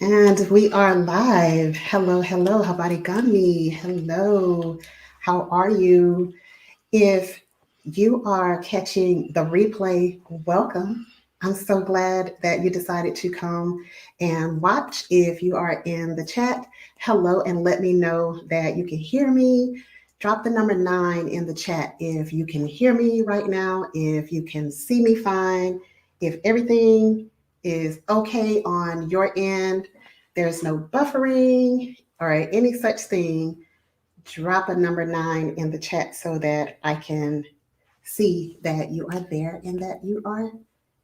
And we are live. Hello, hello, Habarigani. Hello, how are you? If you are catching the replay, welcome. I'm so glad that you decided to come and watch. If you are in the chat, hello, and let me know that you can hear me. Drop the number 9 in the chat if you can hear me right now, if you can see me fine, if everything is okay on your end, there's no buffering or any such thing. Drop a number 9 in the chat so that I can see that you are there and that you are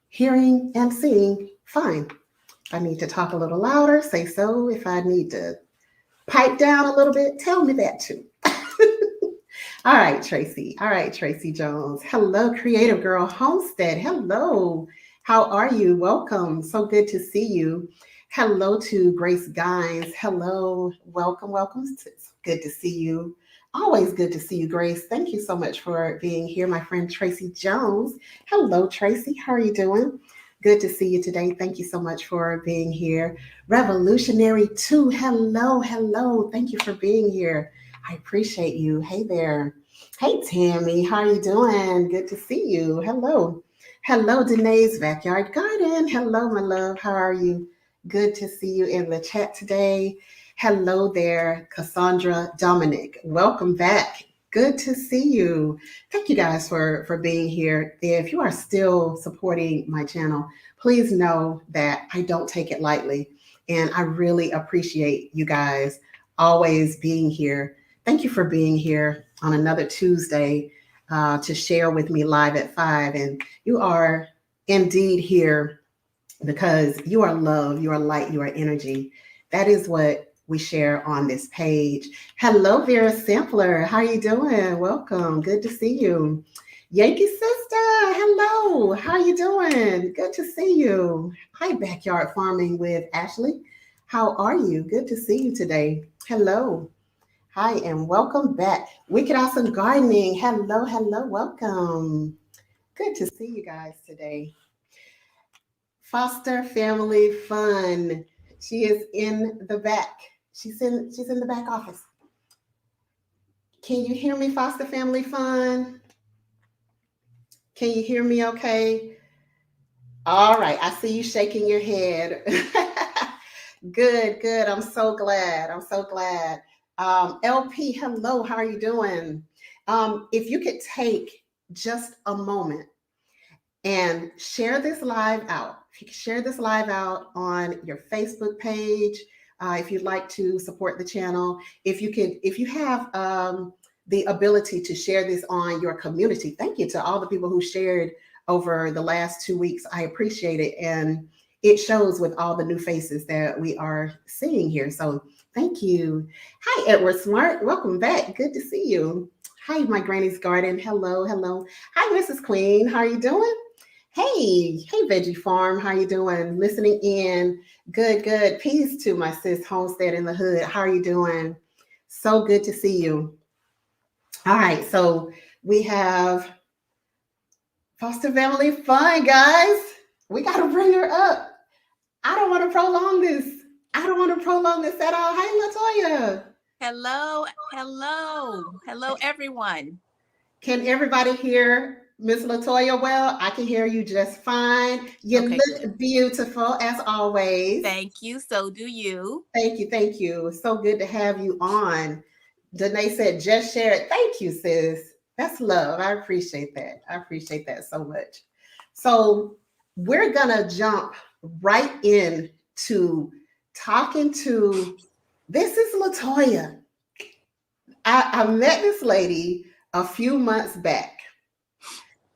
hearing and seeing fine. If I need to talk a little louder, say so. If I need to pipe down a little bit, tell me that too. All right, Tracy. All right, Tracy Jones. Hello, Creative Girl Homestead. Hello. How are you? Welcome. So good to see you. Hello to Grace Guines. Hello. Welcome, welcome. It's good to see you. Always good to see you, Grace. Thank you so much for being here, my friend Tracy Jones. Hello, Tracy. How are you doing? Good to see you today. Thank you so much for being here. Revolutionary 2. Hello, hello. Thank you for being here. I appreciate you. Hey there. Hey, Tammy. How are you doing? Good to see you. Hello. Hello, Danae's Backyard Garden. Hello, my love. How are you? Good to see you in the chat today. Hello there, Cassandra Dominic. Welcome back. Good to see you. Thank you guys for being here. If you are still supporting my channel, please know that I don't take it lightly. And I really appreciate you guys always being here. Thank you for being here on another Tuesday to share with me live at 5. And you are indeed here because you are love, you are light, you are energy. That is what we share on this page. Hello, Vera Sampler. How are you doing? Welcome. Good to see you. Yankee sister, hello. How are you doing? Good to see you. Hi, Backyard Farming with Ashley. How are you? Good to see you today. Hello. Hi, and welcome back. Wicked Awesome Gardening. Hello, hello, welcome. Good to see you guys today. Foster Family Fun. She is in the back. She's in the back office. Can you hear me, Foster Family Fun? Can you hear me okay? All right, I see you shaking your head. Good, good. I'm so glad. I'm so glad. LP, hello. How are you doing? If you could take just a moment and share this live out. If you could share this live out on your Facebook page, if you'd like to support the channel, if you have the ability to share this on your community. Thank you to all the people who shared over the last 2 weeks. I appreciate it. And it shows with all the new faces that we are seeing here. So thank you. Hi, Edward Smart. Welcome back. Good to see you. Hi, my granny's garden. Hello, hello. Hi, Mrs. Queen. How are you doing? Hey, Veggie Farm. How you doing? Listening in. Good, good. Peace to my sis Homestead in the Hood. How are you doing? So good to see you. All right, so we have Foster Family Fun, guys. We got to bring her up. I don't want to prolong this. I don't want to prolong this at all. Hi, Latoya. Hello, hello, everyone. Can everybody hear Miss Latoya well? I can hear you just fine. You Okay, look good. beautiful as always. Thank you. So do you. Thank you, thank you. So good to have you on. Danae said, just share it. Thank you, sis. That's love. I appreciate that. I appreciate that so much. So we're gonna jump right in to talking to this is Latoya. I met this lady a few months back.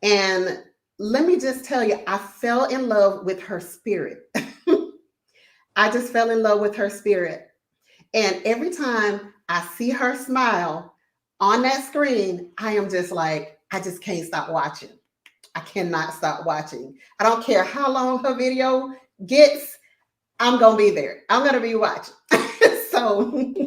And let me just tell you, I fell in love with her spirit. I just fell in love with her spirit. And every time I see her smile on that screen, I am just like, I just can't stop watching. I cannot stop watching. I don't care how long her video gets, I'm going to be there. I'm going to be watching. so,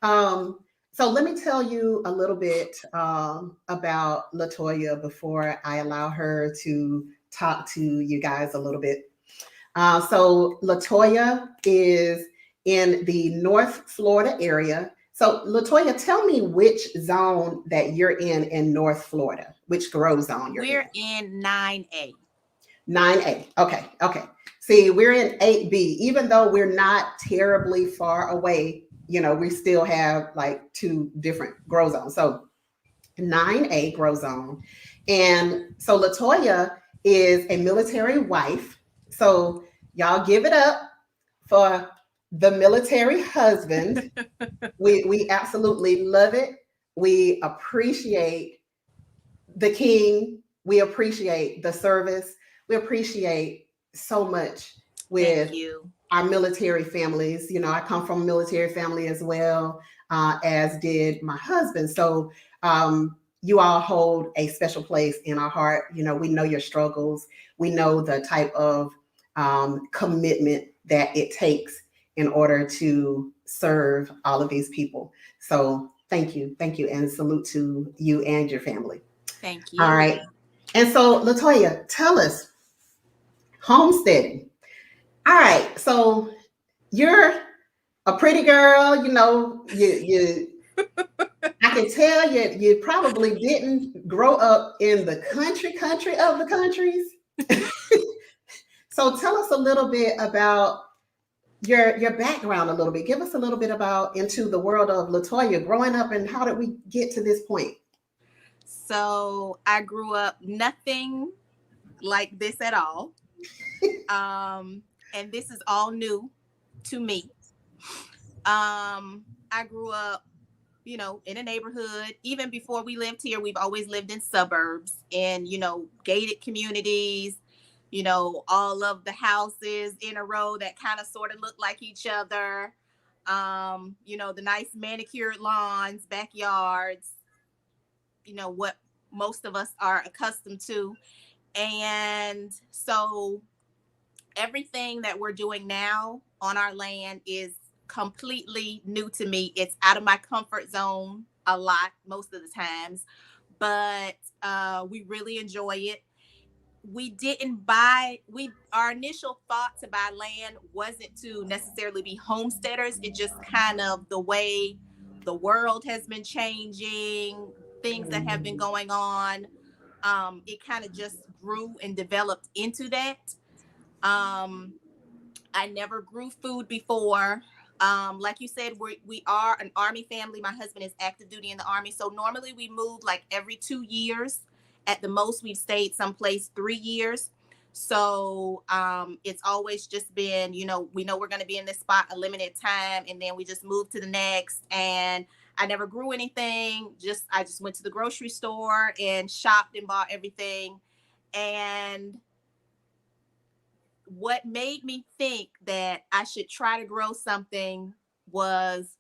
um, so let me tell you a little bit about Latoya before I allow her to talk to you guys a little bit. So Latoya is in the North Florida area. So, Latoya, tell me which zone that you're in North Florida, which grow zone you're in. We're in 9A. 9A. Okay. Okay. See, we're in 8B. Even though we're not terribly far away, we still have like two different grow zones. So, 9A grow zone. And so, Latoya is a military wife. So, y'all give it up for the military husband. We absolutely love it. We appreciate the king. We appreciate the service. We appreciate so much Thank with you. our military families. I come from a military family as well, as did my husband. So you all hold a special place in our heart. We know your struggles. We know the type of commitment that it takes in order to serve all of these people. So thank you, and salute to you and your family. Thank All you. right. And so, Latoya, tell us homesteading. All right. So you're a pretty girl. You. I can tell you probably didn't grow up in the country of the countries. So tell us a little bit about your background a little bit. Give us a little bit about into the world of Latoya growing up, and how did we get to this point? So I grew up nothing like this at all. And this is all new to me. I grew up, in a neighborhood. Even before we lived here, we've always lived in suburbs, in, gated communities, all of the houses in a row that kind of sort of look like each other. The nice manicured lawns, backyards, what most of us are accustomed to. And so everything that we're doing now on our land is completely new to me. It's out of my comfort zone a lot, most of the times, but we really enjoy it. We didn't buy, our initial thought to buy land wasn't to necessarily be homesteaders. It just kind of the way the world has been changing, things that have been going on. It kind of just grew and developed into that. Um, I never grew food before. Like you said, we are an Army family. My husband is active duty in the Army. So normally we move like every 2 years. At the most, we've stayed someplace 3 years. So it's always just been, we know we're going to be in this spot a limited time, and then we just move to the next. And I never grew anything. I just went to the grocery store and shopped and bought everything. And what made me think that I should try to grow something was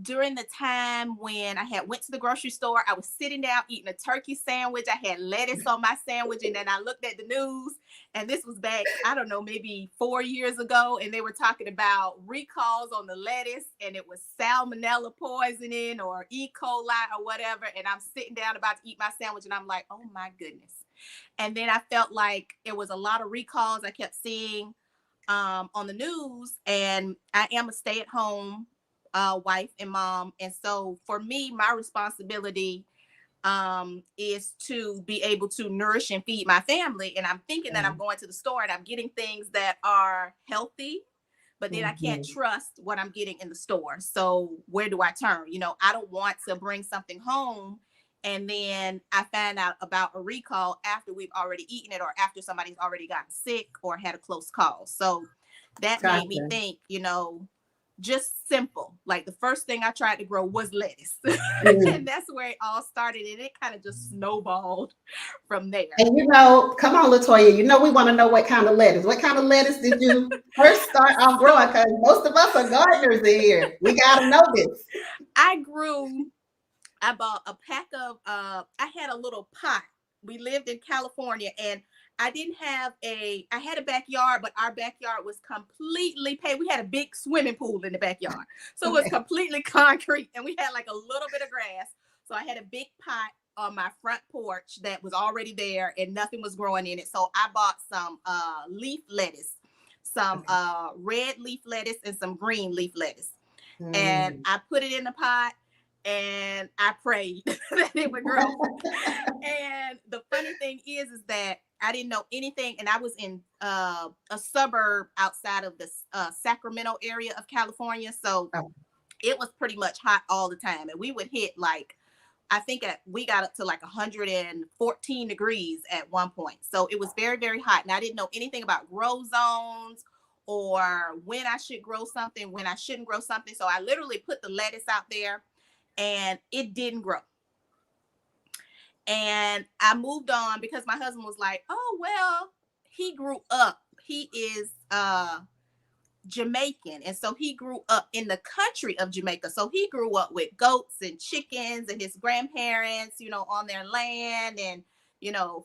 during the time when I had went to the grocery store. I was sitting down eating a turkey sandwich. I had lettuce on my sandwich, and then I looked at the news, and this was back, I don't know, maybe 4 years ago, and they were talking about recalls on the lettuce, and it was salmonella poisoning or E. coli or whatever. And I'm sitting down about to eat my sandwich, and I'm like, oh my goodness. And then I felt like it was a lot of recalls I kept seeing on the news. And I am a stay-at-home wife and mom. And so for me, my responsibility is to be able to nourish and feed my family. And I'm thinking that I'm going to the store and I'm getting things that are healthy, but then I can't trust what I'm getting in the store. So where do I turn? I don't want to bring something home and then I find out about a recall after we've already eaten it, or after somebody's already gotten sick or had a close call. So that made me Gotcha. think, just simple. Like the first thing I tried to grow was lettuce. Mm. And that's where it all started. And it kind of just snowballed from there. And come on, Latoya. We want to know what kind of lettuce. What kind of lettuce did you first start off growing? Because most of us are gardeners in here. We got to know this. I bought a pack of, I had a little pot. We lived in California, and I had a backyard, but our backyard was completely paved. We had a big swimming pool in the backyard. So it was completely concrete, and we had like a little bit of grass. So I had a big pot on my front porch that was already there, and nothing was growing in it. So I bought some leaf lettuce. some Okay. red leaf lettuce and some green leaf lettuce. And Mm. I put it in the pot and I prayed that it would grow. And the funny thing is that I didn't know anything, and I was in a suburb outside of the Sacramento area of California, so Oh, it was pretty much hot all the time, and we would hit like I think we got up to like 114 degrees at one point. So it was very, very hot. And I didn't know anything about grow zones or when I should grow something, when I shouldn't grow something. So I literally put the lettuce out there and it didn't grow. And I moved on because my husband was like, oh, well, he grew up. He is Jamaican. And so he grew up in the country of Jamaica. So he grew up with goats and chickens and his grandparents, on their land and,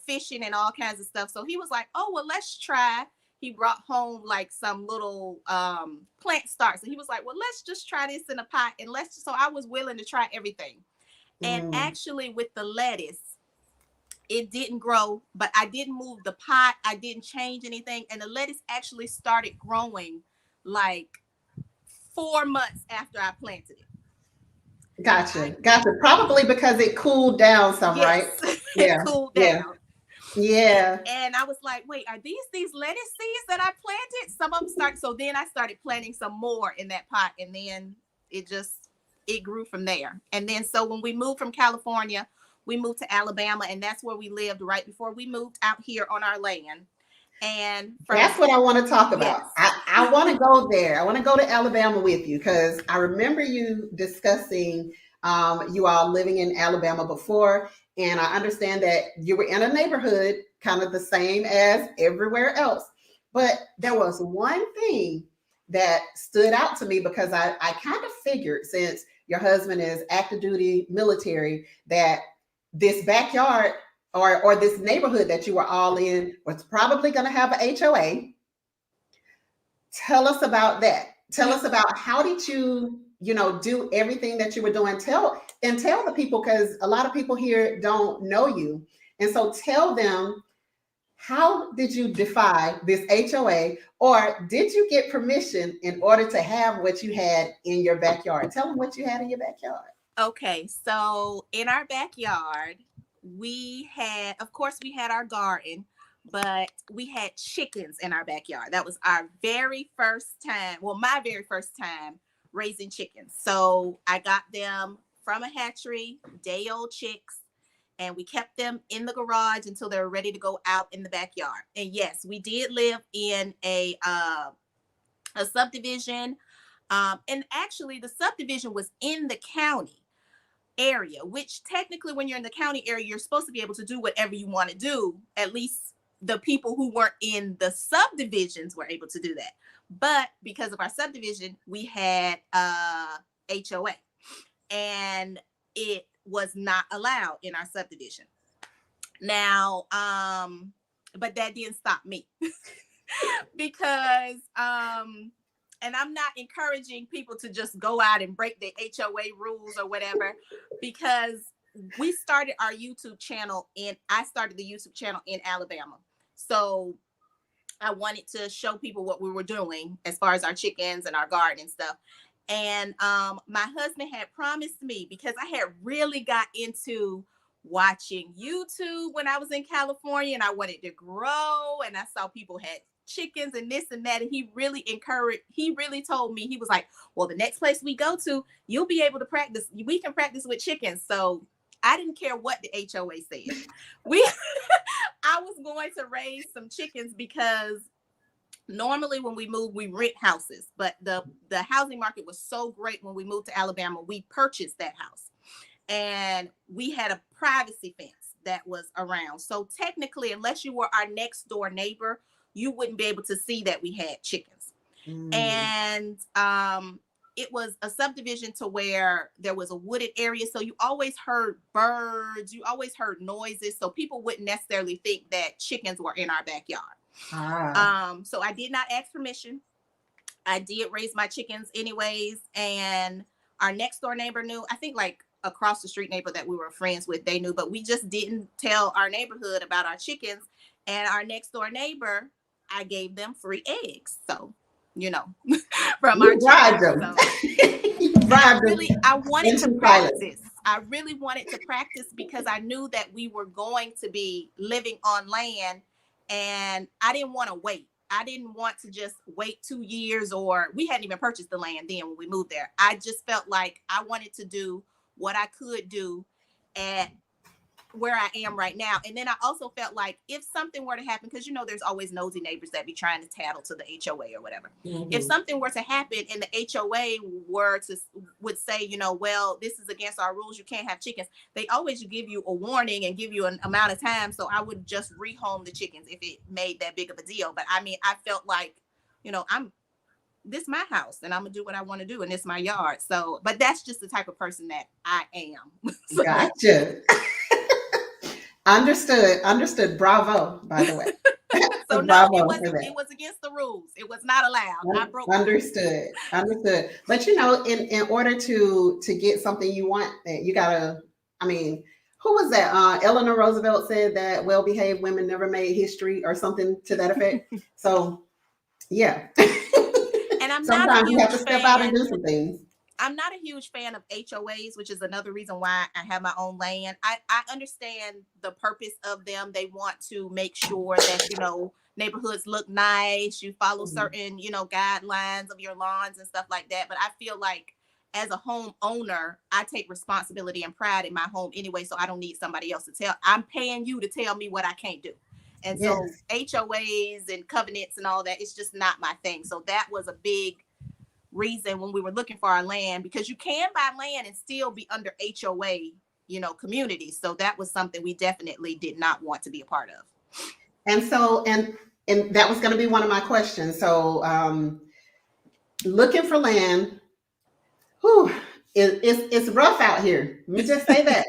fishing and all kinds of stuff. So he was like, oh, well, let's try. He brought home like some little plant starts. And he was like, well, let's just try this in a pot. And so I was willing to try everything. And mm. actually with the lettuce, it didn't grow, but I didn't move the pot. I didn't change anything. And the lettuce actually started growing like 4 months after I planted it. Gotcha. Gotcha. Probably because it cooled down some, Yes, right? it Yeah. cooled Yeah. down. Yeah. And I was like, wait, are these lettuce seeds that I planted? Some of them started. So then I started planting some more in that pot. And then it grew from there. And then so when we moved from California, we moved to Alabama, and that's where we lived right before we moved out here on our land. And That's from what I want to talk yes. about. I want to go there. I want to go to Alabama with you because I remember you discussing you all living in Alabama before. And I understand that you were in a neighborhood kind of the same as everywhere else. But there was one thing that stood out to me because I kind of figured since your husband is active duty military that this backyard or this neighborhood that you were all in was probably going to have a HOA. Tell us about that. Tell us about how did you, do everything that you were doing. Tell the people because a lot of people here don't know you. And so tell them how did you defy this HOA or did you get permission in order to have what you had in your backyard? Tell them what you had in your backyard. Okay, so in our backyard, of course, we had our garden, but we had chickens in our backyard. That was our very first time, well, my very first time raising chickens. So I got them from a hatchery, day old chicks, and we kept them in the garage until they were ready to go out in the backyard. And yes, we did live in a subdivision. And actually, the subdivision was in the county area, which technically when you're in the county area, you're supposed to be able to do whatever you want to do. At least the people who weren't in the subdivisions were able to do that. But because of our subdivision, we had HOA and it was not allowed in our subdivision. Now, but that didn't stop me because and I'm not encouraging people to just go out and break the HOA rules or whatever, because we started our YouTube channel I started the YouTube channel in Alabama. So I wanted to show people what we were doing as far as our chickens and our garden and stuff. And my husband had promised me, because I had really got into watching YouTube when I was in California and I wanted to grow, and I saw people had chickens and this and that, and he really told me, he was like, well, the next place we go to, you'll be able to practice, we can practice with chickens. So I didn't care what the HOA said. I was going to raise some chickens because normally when we move, we rent houses, but the housing market was so great when we moved to Alabama, we purchased that house and we had a privacy fence that was around. So technically, unless you were our next door neighbor, you wouldn't be able to see that we had chickens. And it was a subdivision to where there was a wooded area. So you always heard birds, you always heard noises. So people wouldn't necessarily think that chickens were in our backyard. So I did not ask permission. I did raise my chickens anyways. And our next door neighbor knew, I think like across the street neighbor that we were friends with, they knew, but we just didn't tell our neighborhood about our chickens. And our next door neighbor I gave them free eggs. So, you know, from our You bribed chickens. them. So, You and bribed them I wanted to into silence. practice. I really wanted to practice because I knew that we were going to be living on land, and I didn't want to wait. I didn't want to just wait 2 years, or we hadn't even purchased the land then when we moved there. I just felt like I wanted to do what I could do at where I am right now. And then I also felt like if something were to happen, because there's always nosy neighbors that be trying to tattle to the HOA or whatever. Mm-hmm. If something were to happen and the HOA would say, well, this is against our rules, you can't have chickens. They always give you a warning and give you an amount of time. So I would just rehome the chickens if it made that big of a deal. But I mean, I felt like, this is my house and I'm gonna do what I want to do, and it's my yard. So, but that's just the type of person that I am. So, gotcha. Understood. Bravo, by the way. So no, it was against the rules. It was not allowed. I broke. Understood. But in order to get something you want, you gotta. I mean, who was that? Eleanor Roosevelt said that well-behaved women never made history, or something to that effect. So, yeah. And I'm sometimes you have to step out and do some things. I'm not a huge fan of HOAs, which is another reason why I have my own land. I understand the purpose of them. They want to make sure that, neighborhoods look nice. You follow certain, guidelines of your lawns and stuff like that. But I feel like as a home owner, I take responsibility and pride in my home anyway. So I don't need somebody else to tell. I'm paying you to tell me what I can't do. And so HOAs and covenants and all that, it's just not my thing. So that was a big reason when we were looking for our land, because you can buy land and still be under HOA, community. So that was something we definitely did not want to be a part of. And so, and that was going to be one of my questions. So, looking for land, it's rough out here. Let me just say that.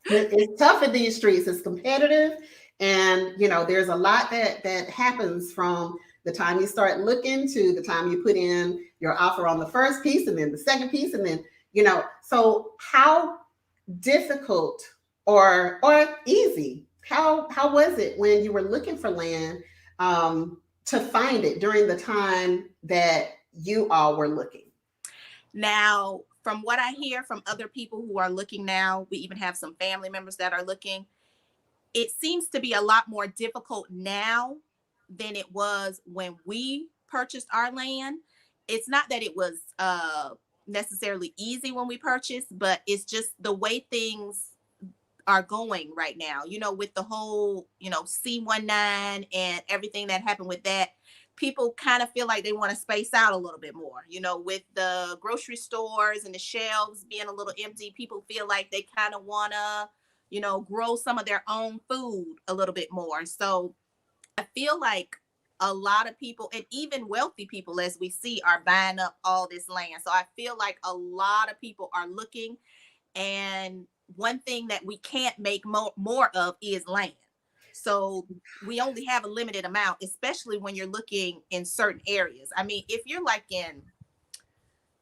It's tough in these streets. It's competitive. And, there's a lot that happens from the time you start looking to the time you put in your offer on the first piece, and then the second piece, and then, so how difficult or easy, how was it when you were looking for land to find it during the time that you all were looking? Now, from what I hear from other people who are looking now, we even have some family members that are looking. It seems to be a lot more difficult now than it was when we purchased our land. It's not that it was necessarily easy when we purchased, but it's just the way things are going right now, with the whole, C-19 and everything that happened with that. People kind of feel like they want to space out a little bit more, with the grocery stores and the shelves being a little empty. People feel like they kind of want to, grow some of their own food a little bit more. So I feel like a lot of people, and even wealthy people, as we see, are buying up all this land. So I feel like a lot of people are looking, and one thing that we can't make more of is land. So we only have a limited amount, especially when you're looking in certain areas. I mean, if you're like in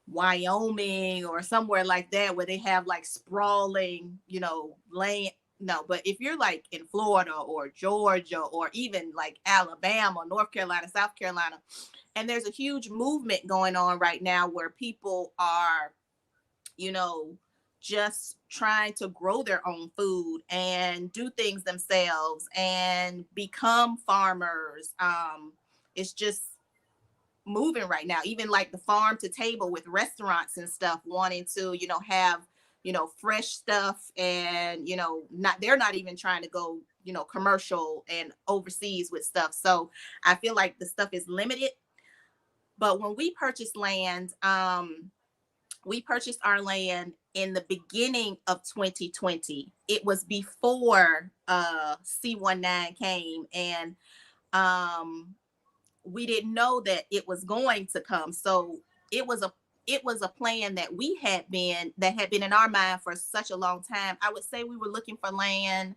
Wyoming or somewhere like that where they have like sprawling, land. No, but if you're like in Florida or Georgia or even like Alabama, North Carolina, South Carolina, and there's a huge movement going on right now where people are, just trying to grow their own food and do things themselves and become farmers. It's just moving right now, even like the farm to table with restaurants and stuff wanting to, have, fresh stuff, and, they're not even trying to go, commercial and overseas with stuff. So I feel like the stuff is limited. But when we purchased land, we purchased our land in the beginning of 2020. It was before C-19 came, and we didn't know that it was going to come. So it was a plan that had been in our mind for such a long time. I would say we were looking for land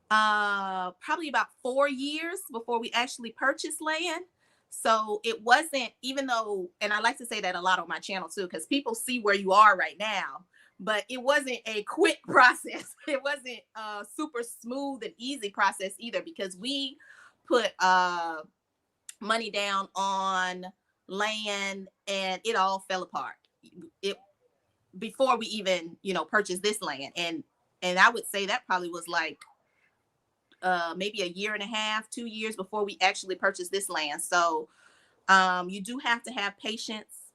probably about 4 years before we actually purchased land. So it wasn't, even though, and I like to say that a lot on my channel too, because people see where you are right now, but it wasn't a quick process. It wasn't a super smooth and easy process either, because we put money down on land, and it all fell apart. It before we even, purchased this land, and I would say that probably was like maybe a year and a half, 2 years before we actually purchased this land. So you do have to have patience,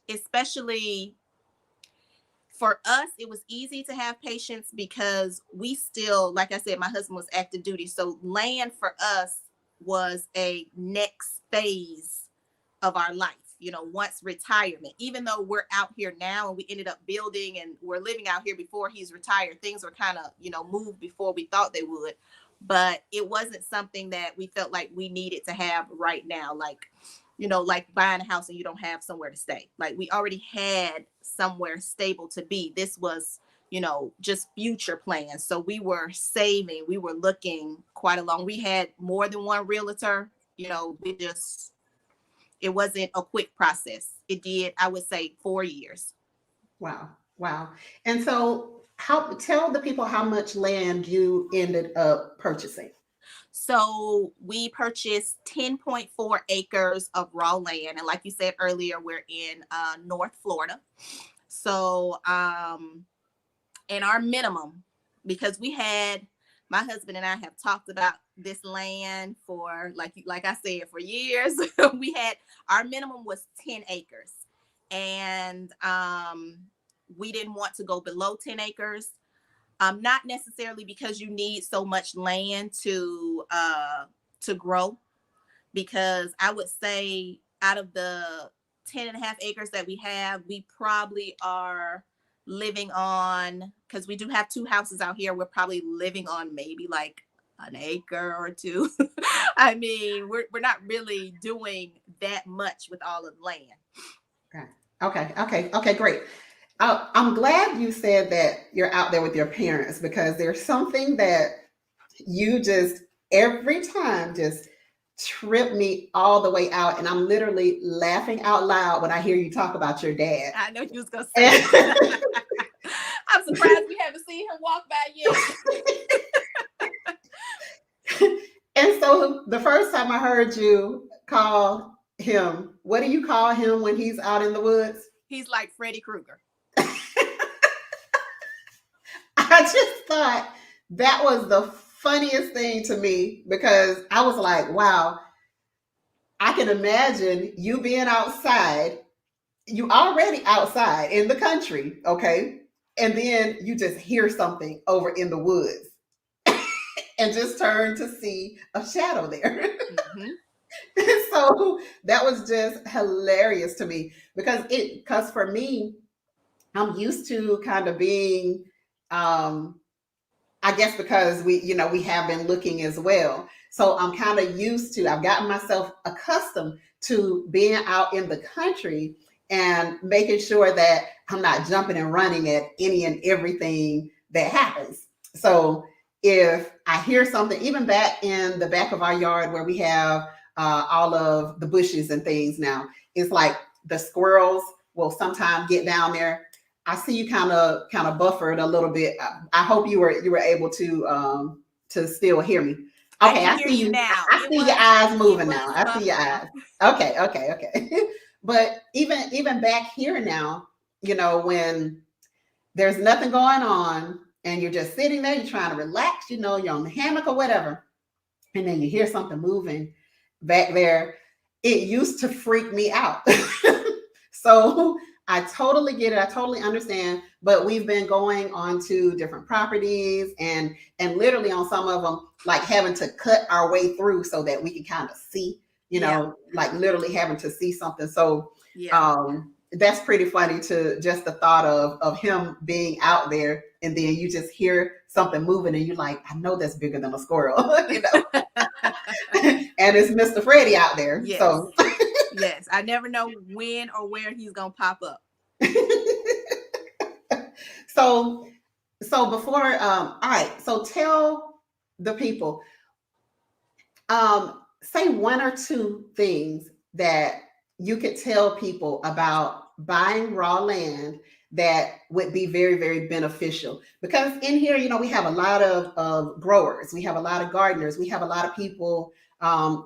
especially for us. It was easy to have patience because we still, like I said, my husband was active duty. So land for us was a next phase of our life, once retirement. Even though we're out here now and we ended up building and we're living out here before he's retired, things were kind of, moved before we thought they would. But it wasn't something that we felt like we needed to have right now. Like buying a house and you don't have somewhere to stay. Like we already had somewhere stable to be. This was, just future plans. So we were saving, we were looking quite along. We had more than one realtor. It wasn't a quick process. It did, I would say, 4 years. Wow. Wow. And so tell the people how much land you ended up purchasing. So we purchased 10.4 acres of raw land. And like you said earlier, we're in North Florida. So, and our minimum, because my husband and I have talked about this land for, like I said, for years. Our minimum was 10 acres. And we didn't want to go below 10 acres. Not necessarily because you need so much land to grow, because I would say out of the 10 and a half acres that we have, we probably are living on, because we do have 2 houses out here, we're probably living on maybe like an acre or 2. I mean, we're not really doing that much with all of the land. Okay, great. I'm glad you said that you're out there with your parents, because there's something that you just every time just trip me all the way out, and I'm literally laughing out loud when I hear you talk about your dad. I know you was gonna say that. I'm surprised we haven't seen him walk by yet. And so the first time I heard you call him, what do you call him when he's out in the woods? He's like Freddy Krueger. I just thought that was the funniest thing to me, because I was like, wow, I can imagine you being outside. You already outside in the country, okay? And then you just hear something over in the woods and just turn to see a shadow there. Mm-hmm. So that was just hilarious to me, because for me, I'm used to kind of being, I guess because we have been looking as well. So I'm kind of I've gotten myself accustomed to being out in the country and making sure that I'm not jumping and running at any and everything that happens. So if I hear something, even back in the back of our yard where we have all of the bushes and things now, it's like the squirrels will sometimes get down there. I see you kind of buffered a little bit. I hope you were able to still hear me. Okay, I see you now. I see your eyes moving now. I see your eyes. Okay. But even back here now, when there's nothing going on and you're just sitting there, you're trying to relax, you're on the hammock or whatever, and then you hear something moving back there, it used to freak me out. So I totally get it. I totally understand. But we've been going on to different properties and literally on some of them, like having to cut our way through so that we can kind of see, like literally having to see something. So that's pretty funny, to just the thought of him being out there and then you just hear something moving and you're like, I know that's bigger than a squirrel, and it's Mr. Freddy out there. Yes. So yes, I never know when or where he's gonna pop up. So before, all right. So tell the people, say 1 or 2 things that you could tell people about buying raw land that would be very, very beneficial. Because in here, we have a lot of growers, we have a lot of gardeners, we have a lot of people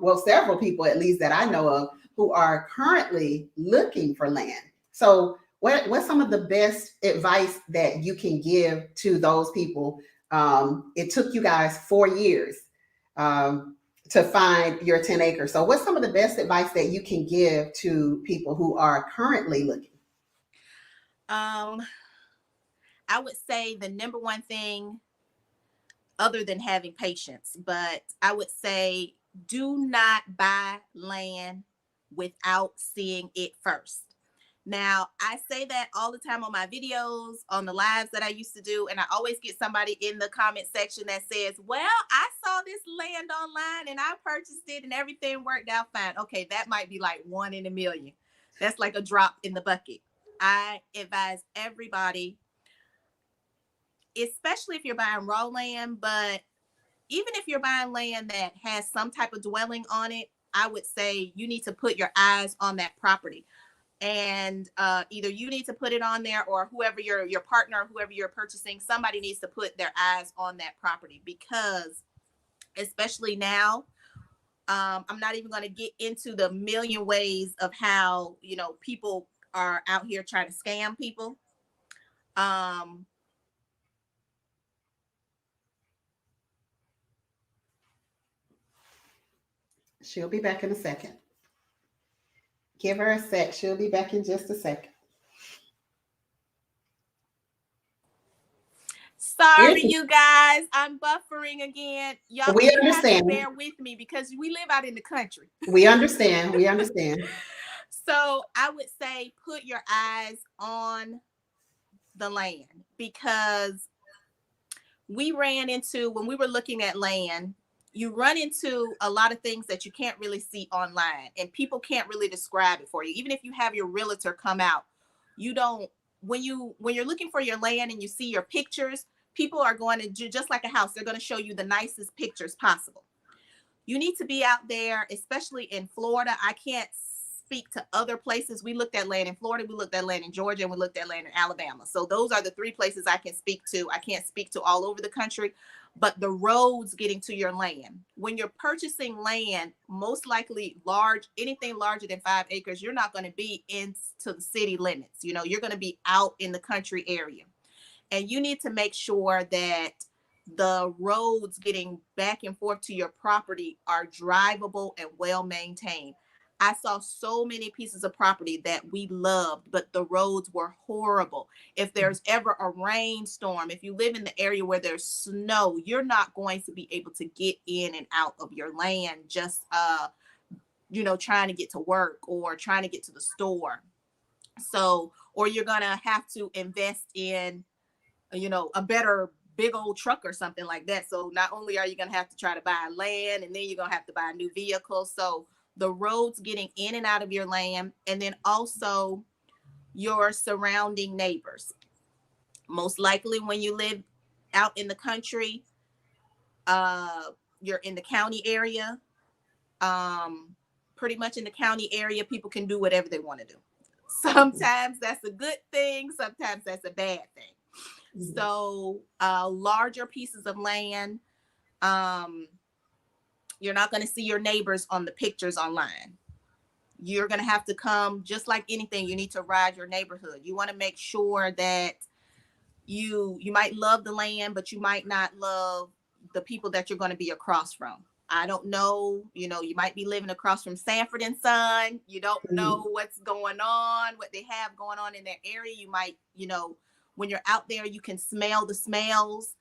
well, several people at least that I know of who are currently looking for land. So, what's some of the best advice that you can give to those people? It took you guys 4 years um, to find your 10 acres. So, what's some of the best advice that you can give to people who are currently looking? Um, I would say the number one thing, other than having patience, but I would say do not buy land without seeing it first. Now, I say that all the time on my videos, on the lives that I used to do, and I always get somebody in the comment section that says, well, I saw this land online and I purchased it and everything worked out fine. Okay, that might be like 1 in a million. That's like a drop in the bucket. I advise everybody, especially if you're buying raw land, but even if you're buying land that has some type of dwelling on it, I would say you need to put your eyes on that property. And either you need to put it on there, or whoever your partner, whoever you're purchasing, somebody needs to put their eyes on that property, because especially now, I'm not even going to get into the million ways of how, people are out here trying to scam people. Um, She'll be back in a second. Give her a sec. She'll be back in just a second. Sorry, Here's you guys, I'm buffering again. Y'all, we you have to understand. bear with me because we live out in the country. We understand. We understand. So I would say put your eyes on the land, because we ran into, when we were looking at land, you run into a lot of things that you can't really see online, and people can't really describe it for you. Even if you have your realtor come out, you don't, when you're looking for your land and you see your pictures, people are going to do just like a house. They're going to show you the nicest pictures possible. You need to be out there, especially in Florida. I can't speak to other places. We looked at land in Florida, we looked at land in Georgia, and we looked at land in Alabama. So those are the three places I can speak to. I can't speak to all over the country, but the roads getting to your land. When you're purchasing land, most likely anything larger than 5 acres, you're not going to be into the city limits. You're going to be out in the country area. And you need to make sure that the roads getting back and forth to your property are drivable and well maintained. I saw so many pieces of property that we loved, but the roads were horrible. If there's ever a rainstorm, if you live in the area where there's snow, you're not going to be able to get in and out of your land, just trying to get to work or trying to get to the store. So, or you're gonna have to invest in a better big old truck or something like that. So not only are you going to have to try to buy land, and then you're going to have to buy a new vehicle. So the roads getting in and out of your land, and then also your surrounding neighbors. Most likely when you live out in the country, uh, you're in the county area. Pretty much in the county area, people can do whatever they want to do. Sometimes that's a good thing. Sometimes that's a bad thing. So larger pieces of land, you're not going to see your neighbors on the pictures online. You're going to have to come, just like anything, you need to ride your neighborhood. You want to make sure that you might love the land, but you might not love the people that you're going to be across from. I don't know, you might be living across from Sanford and Son. You don't know what's going on, what they have going on in their area. You might, when you're out there, you can smell the smells.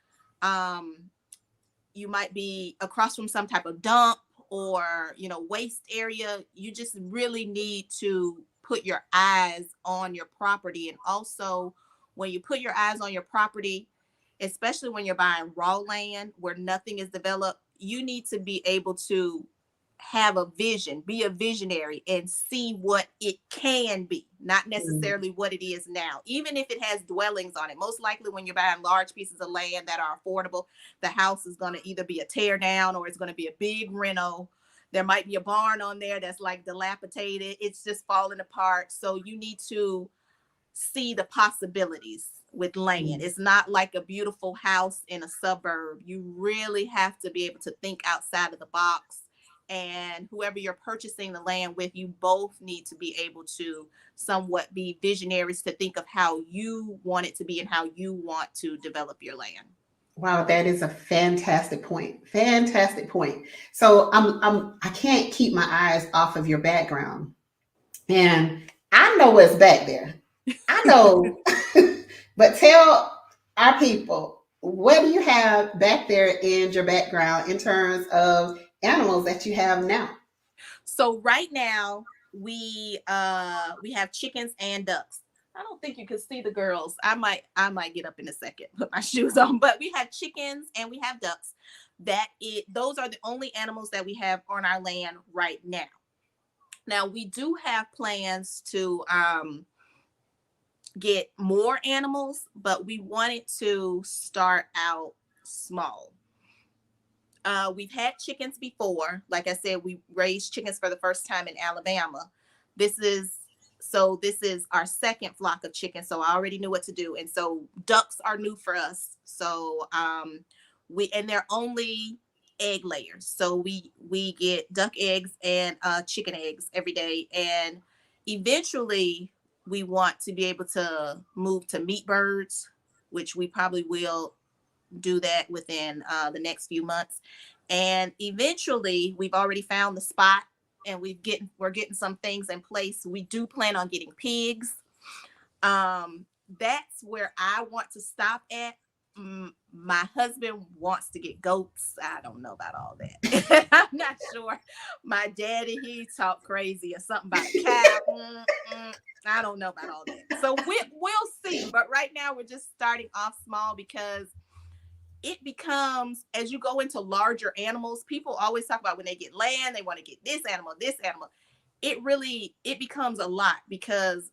You might be across from some type of dump or, waste area. You just really need to put your eyes on your property. And also, when you put your eyes on your property, especially when you're buying raw land where nothing is developed, you need to be able to have a vision, be a visionary, and see what it can be, not necessarily what it is now. Even if it has dwellings on it, most likely when you're buying large pieces of land that are affordable, the house is going to either be a tear down or it's going to be a big reno. There might be a barn on there that's like dilapidated. It's just falling apart. So you need to see the possibilities with land. It's not like a beautiful house in a suburb. You really have to be able to think outside of the box and whoever you're purchasing the land with, you both need to be able to somewhat be visionaries to think of how you want it to be and how you want to develop your land. Wow, that is a fantastic point. Fantastic point. So I can't keep my eyes off of your background. And I know what's back there. I know, but tell our people, what do you have back there in your background in terms of animals that you have now? So right now we have chickens and ducks. I don't think you can see the girls. I might get up in a second, put my shoes on. But we have chickens and we have ducks. Those are the only animals that we have on our land right now. Now we do have plans to get more animals, but we wanted to start out small. We've had chickens before. Like I said, we raised chickens for the first time in Alabama. This is this is our second flock of chickens. So I already knew what to do. And so ducks are new for us. So they're only egg layers. So we get duck eggs and chicken eggs every day. And eventually we want to be able to move to meat birds, which we probably will do that within the next few months. And eventually we've already found the spot and we're getting some things in place. We do plan on getting pigs. That's where I want to stop at. My husband wants to get goats. I don't know about all that. I'm not sure. My daddy, he talked crazy or something about a cow. I don't know about all that. So we'll see. But right now we're just starting off small because it becomes, as you go into larger animals, people always talk about when they get land, they want to get this animal, this animal. It becomes a lot because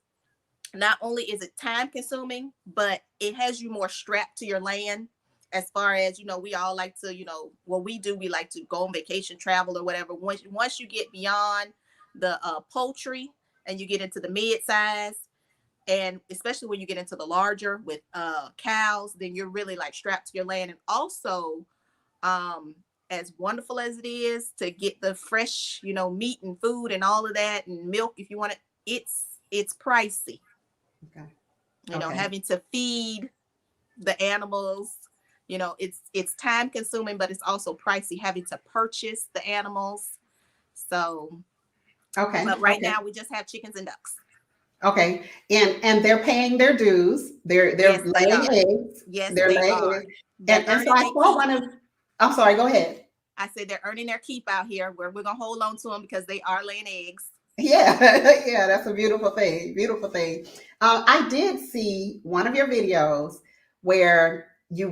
not only is it time consuming, but it has you more strapped to your land. As far as, we all like to, what we do, we like to go on vacation, travel or whatever. Once you get beyond the poultry and you get into the mid-size, and especially when you get into the larger with cows, then you're really like strapped to your land. And also, as wonderful as it is to get the fresh, meat and food and all of that and milk, if you want it, it's pricey. Okay. Having to feed the animals, it's time consuming, but it's also pricey having to purchase the animals. So, Okay. But right now we just have chickens and ducks. Okay. And they're paying their dues. They're Yes, they laying are. eggs. Yes, They're they laying are. eggs. They're And so earning I their saw keep. I'm sorry, go ahead. I said they're earning their keep out here. Where we're gonna hold on to them because they are laying eggs. Yeah, yeah, that's a beautiful thing. Beautiful thing. I did see one of your videos where you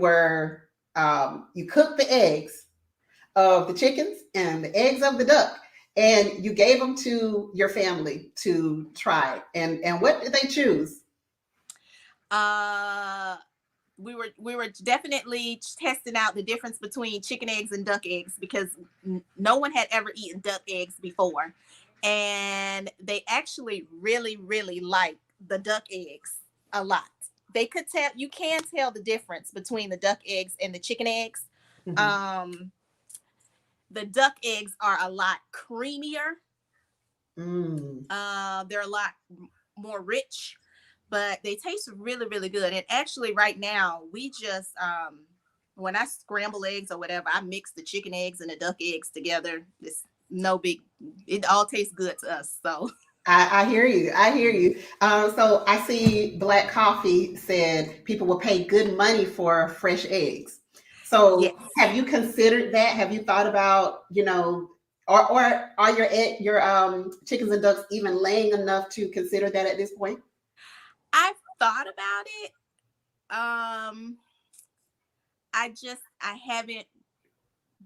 cooked the eggs of the chickens and the eggs of the duck, and you gave them to your family to try. And what did they choose? Uh, we were definitely testing out the difference between chicken eggs and duck eggs because no one had ever eaten duck eggs before, and they actually really really like the duck eggs a lot. They could tell, you can tell the difference between the duck eggs and the chicken eggs. Mhm. um the duck eggs are a lot creamier. Mm. They're a lot more rich, but they taste really, really good. And actually, right now, we just when I scramble eggs or whatever, I mix the chicken eggs and the duck eggs together. It's no big. It all tastes good to us. So I hear you. I hear you. So I see Black Coffee said people will pay good money for fresh eggs. yes, So have you considered that? Have you thought about, or are your chickens and ducks even laying enough to consider that at this point? I've thought about it. I haven't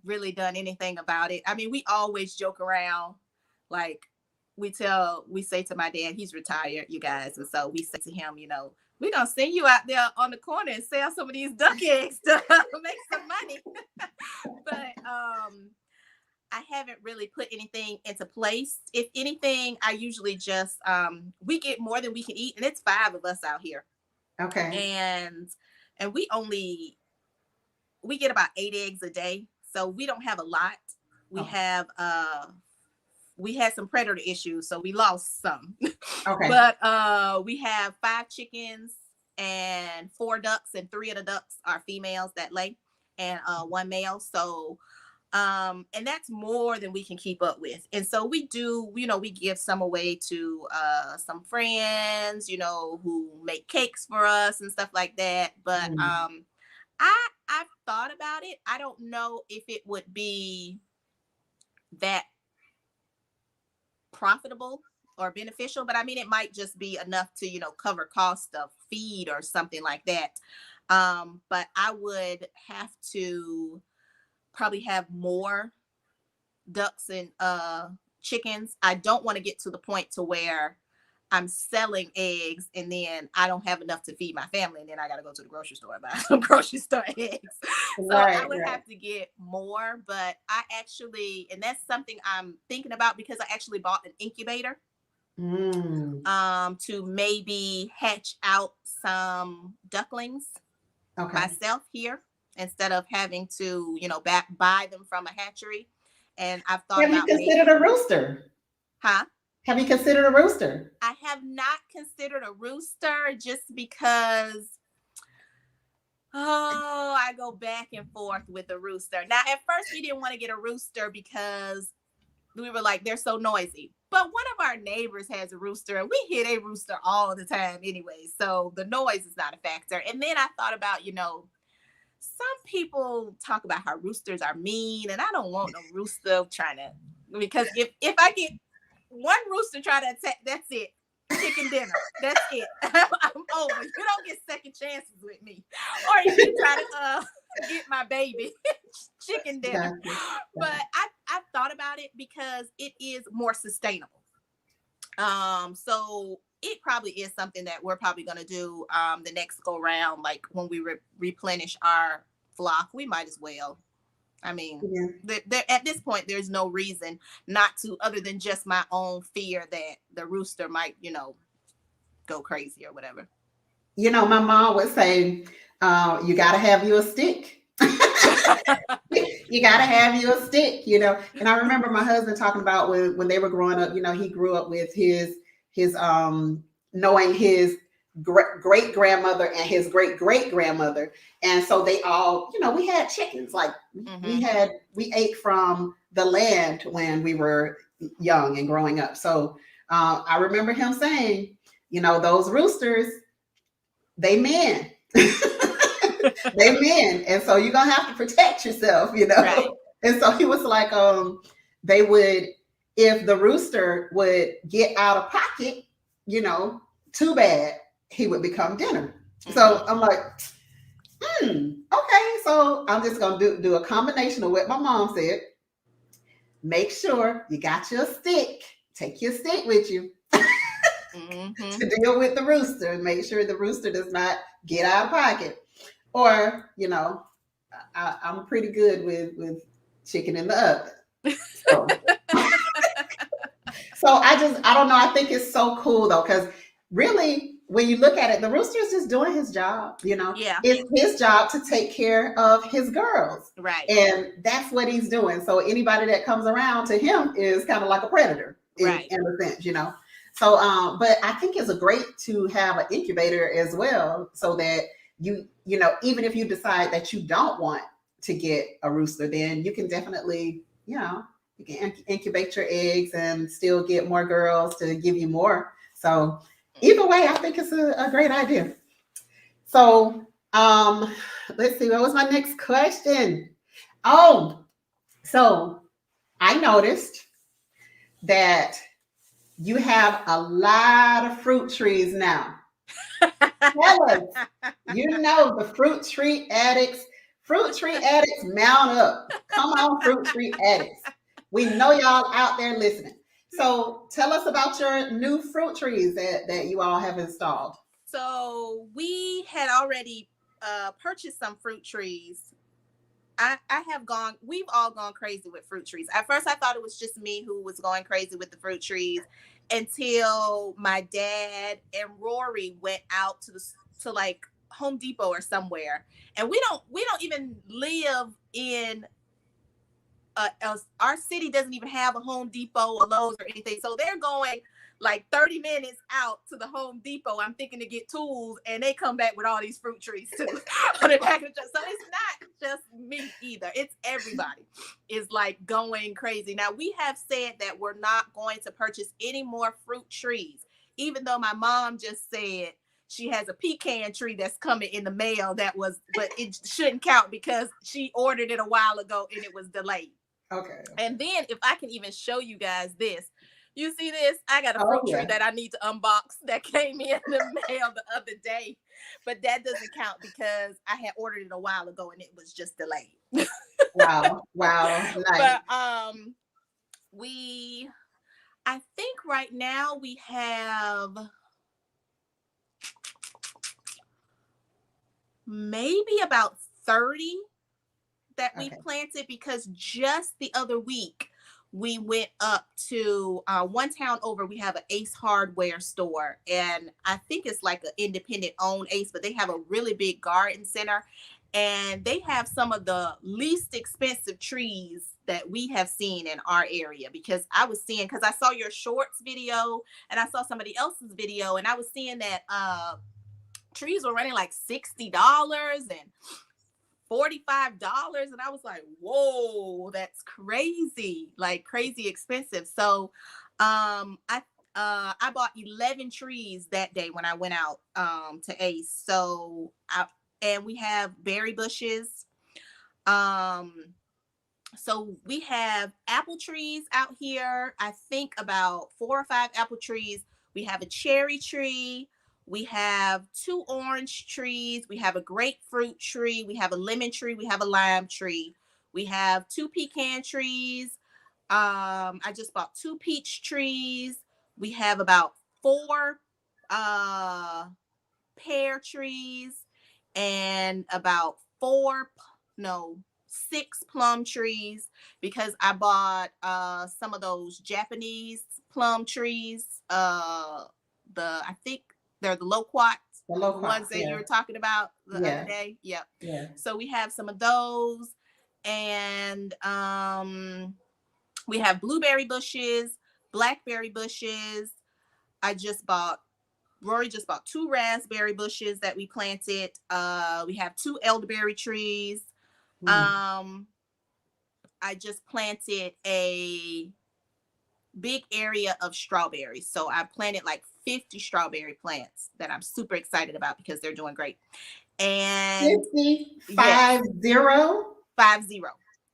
really done anything about it. I mean, we always joke around, like we say to my dad, he's retired, you guys, and so we say to him, we're gonna send you out there on the corner and sell some of these duck eggs to make some money. But I haven't really put anything into place. If anything, I usually just we get more than we can eat, and it's 5 of us out here, Okay. and we get about 8 eggs a day, so we don't have a lot. We Okay. have we had some predator issues, so we lost some. Okay. But we have 5 chickens and 4 ducks, and 3 of the ducks are females that lay, and one male. So and that's more than we can keep up with. And so we do, we give some away to some friends, who make cakes for us and stuff like that. But Mm. I've thought about it. I don't know if it would be that profitable or beneficial, but I mean, it might just be enough to, cover cost of feed or something like that. But I would have to probably have more ducks and chickens. I don't want to get to the point to where I'm selling eggs and then I don't have enough to feed my family, and then I got to go to the grocery store and buy some grocery store eggs. So I Right, would right. have to get more, but and that's something I'm thinking about, because I actually bought an incubator Mm. to maybe hatch out some ducklings Okay. myself here, instead of having to, buy them from a hatchery. And I've thought Have you about considered a rooster? huh? Have you considered a rooster? I have not considered a rooster, just because, I go back and forth with a rooster. Now, at first, we didn't want to get a rooster because we were like, they're so noisy. But one of our neighbors has a rooster, and we hear a rooster all the time anyway. So the noise is not a factor. And then I thought about, some people talk about how roosters are mean, and I don't want no rooster trying to, because if I get one rooster try to attack, that's it. Chicken dinner. That's it. I'm over. You don't get second chances with me. Or if you try to get my baby, chicken dinner. Gotcha. But Gotcha. I've thought about it because it is more sustainable. So it probably is something that we're probably going to do the next go round, like when we replenish our flock. We might as well. I mean, Yeah. at this point, there's no reason not to, other than just my own fear that the rooster might, go crazy or whatever. My mom would say, you got to have you a stick. You got to have you a stick. And I remember my husband talking about when they were growing up, he grew up with his knowing his great grandmother and his great great grandmother. And so they all, we had chickens. Like Mm-hmm. we ate from the land when we were young and growing up. So I remember him saying, those roosters, they men. They men. And so you're gonna have to protect yourself. Right. And so he was like, they would, if the rooster would get out of pocket, you know, too bad, he would become dinner. Mm-hmm. So I'm like, okay. So I'm just gonna do a combination of what my mom said. Make sure you got your stick. Take your stick with you Mm-hmm. to deal with the rooster and make sure the rooster does not get out of pocket. Or, I'm pretty good with chicken in the oven. So, so I don't know. I think it's so cool though, because really, when you look at it, the rooster is just doing his job. Yeah. It's his job to take care of his girls, Right. and that's what he's doing. So anybody that comes around to him is kind of like a predator Right. in a sense. So, but I think it's a great to have an incubator as well, so that even if you decide that you don't want to get a rooster, then you can definitely, you can incubate your eggs and still get more girls to give you more. So either way, I think it's a great idea. So let's see, what was my next question? Oh, so I noticed that you have a lot of fruit trees now. Tell us, the fruit tree addicts mount up. Come on, fruit tree addicts. We know y'all out there listening. So tell us about your new fruit trees that you all have installed. So we had already purchased some fruit trees. We've all gone crazy with fruit trees. At first, I thought it was just me who was going crazy with the fruit trees, until my dad and Rory went out to like Home Depot or somewhere. And we don't even live in our city doesn't even have a Home Depot, a Lowe's, or anything. So they're going like 30 minutes out to the Home Depot. I'm thinking to get tools, and they come back with all these fruit trees too on the back of the truck. So it's not just me either. It's everybody is like going crazy. Now we have said that we're not going to purchase any more fruit trees, even though my mom just said she has a pecan tree that's coming in the mail but it shouldn't count because she ordered it a while ago and it was delayed. Okay. And then if I can even show you guys this, you see this? I got a Oh, fruit tree that I need to unbox that came in the mail the other day, but that doesn't count because I had ordered it a while ago and it was just delayed. Wow. Wow. Nice. But I think right now we have maybe about 30 that we planted, because just the other week we went up to one town over. We have an Ace hardware store, and I think it's like an independent owned Ace, but they have a really big garden center, and they have some of the least expensive trees that we have seen in our area. Because I saw your shorts video and I saw somebody else's video, and I was seeing that trees were running like $60 and $45, and I was like, whoa, that's crazy, like crazy expensive. So I bought 11 trees that day when I went out to Ace. And we have berry bushes. So we have apple trees out here. I think about 4 or 5 apple trees. We have a cherry tree. We have 2 orange trees. We have a grapefruit tree. We have a lemon tree. We have a lime tree. We have 2 pecan trees. I just bought 2 peach trees. We have about 4 pear trees and about 6 plum trees, because I bought some of those Japanese plum trees. I think they're the loquats, the ones that you were talking about the other day. Yep. Yeah. So we have some of those, and we have blueberry bushes, blackberry bushes. Rory just bought 2 raspberry bushes that we planted. We have 2 elderberry trees. I just planted a big area of strawberries. So I planted like 50 strawberry plants that I'm super excited about because they're doing great. And 50? Yes, 50.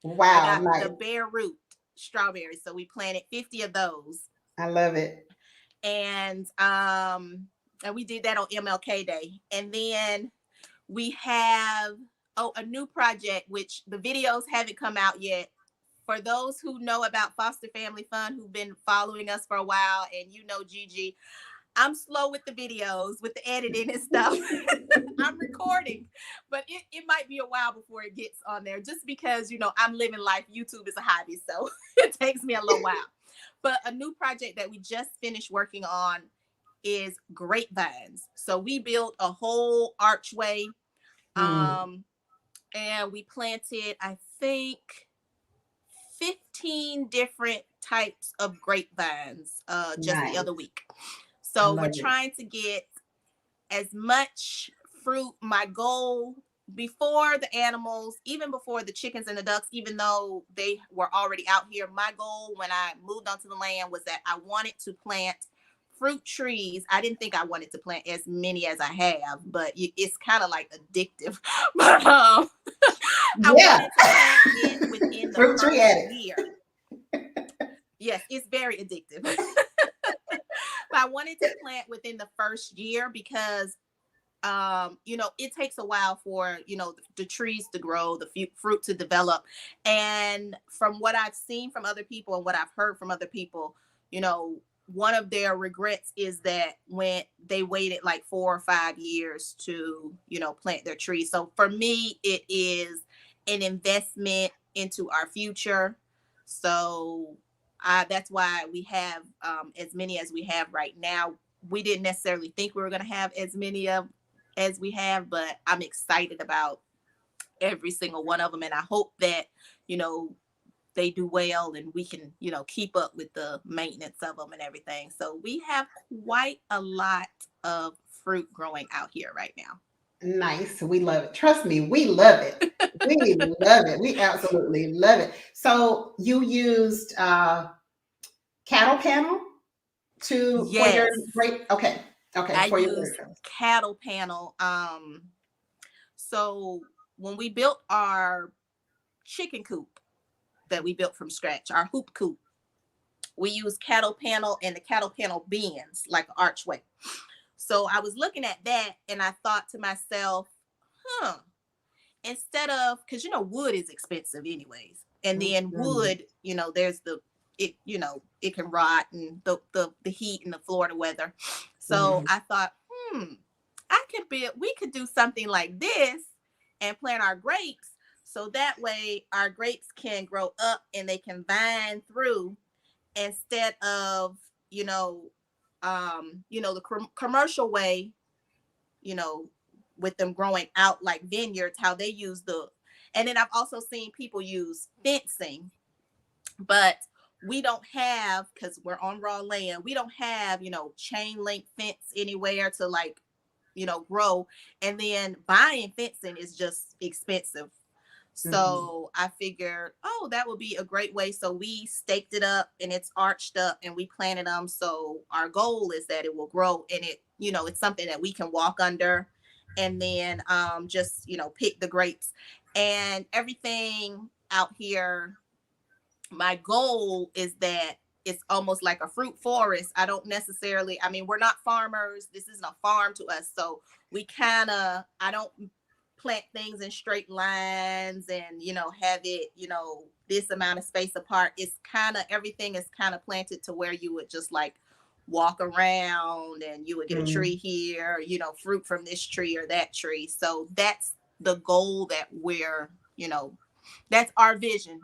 Wow. I got the Nice. bare root strawberries. So we planted 50 of those. I love it. And we did that on MLK Day. And then we have a new project, which the videos haven't come out yet. For those who know about Foster Family Fun, who've been following us for a while, and you know, Gigi, I'm slow with the videos, with the editing and stuff. I'm recording, but it might be a while before it gets on there, just because, you know, I'm living life. YouTube is a hobby, so it takes me a little while. But a new project that we just finished working on is grapevines. So we built a whole archway, and we planted, I think, 15 different types of grapevines just the other week. So we're trying to get as much fruit. My goal before the animals, even before the chickens and the ducks, even though they were already out here, my goal when I moved onto the land was that I wanted to plant fruit trees. I didn't think I wanted to plant as many as I have, but it's kind of like addictive. But I wanted to plant it within the Fruit tree first year. Yes, it's very addictive. But I wanted to plant within the first year because you know, it takes a while for, you know, the trees to grow, the fruit to develop. And from what I've seen from other people and what I've heard from other people, you know, one of their regrets is that when they waited like 4 or 5 years to, you know, plant their trees. So for me, it is an investment into our future. So that's why we have as many as we have right now. We didn't necessarily think we were going to have as many as we have, but I'm excited about every single one of them. And I hope that, you know, they do well, and we can, keep up with the maintenance of them and everything. So we have quite a lot of fruit growing out here right now. Nice. We love it. Trust me, we love it. We love it. We absolutely love it. So you used cattle panel to for your Yes, grape. Okay. Okay. I For your use grape. cattle panel. So when we built our chicken coop that we built from scratch, our hoop coop, we use cattle panel, and the cattle panel bends like an archway. So I was looking at that and I thought to myself, huh, instead of, because wood is expensive anyways, and then Mhm. wood, there's it can rot, and the heat and the Florida weather. So Mhm. I thought, we could do something like this and plant our grapes, so that way our grapes can grow up and they can vine through, instead of the commercial way, you know, with them growing out like vineyards, how they use and then I've also seen people use fencing, but we don't have, because we're on raw land, we don't have, chain link fence anywhere to like, grow. And then buying fencing is just expensive. Mhm. So I figured, oh, that would be a great way. So we staked it up and it's arched up and we planted them. So our goal is that it will grow, and it's something that we can walk under, and then just, pick the grapes and everything out here. My goal is that it's almost like a fruit forest. I don't necessarily, I mean, we're not farmers. This isn't a farm to us. So I don't plant things in straight lines and, have it, this amount of space apart. It's kind of, everything is kind of planted to where you would just like walk around and you would get a tree Mhm. here, fruit from this tree or that tree. So that's the goal that that's our vision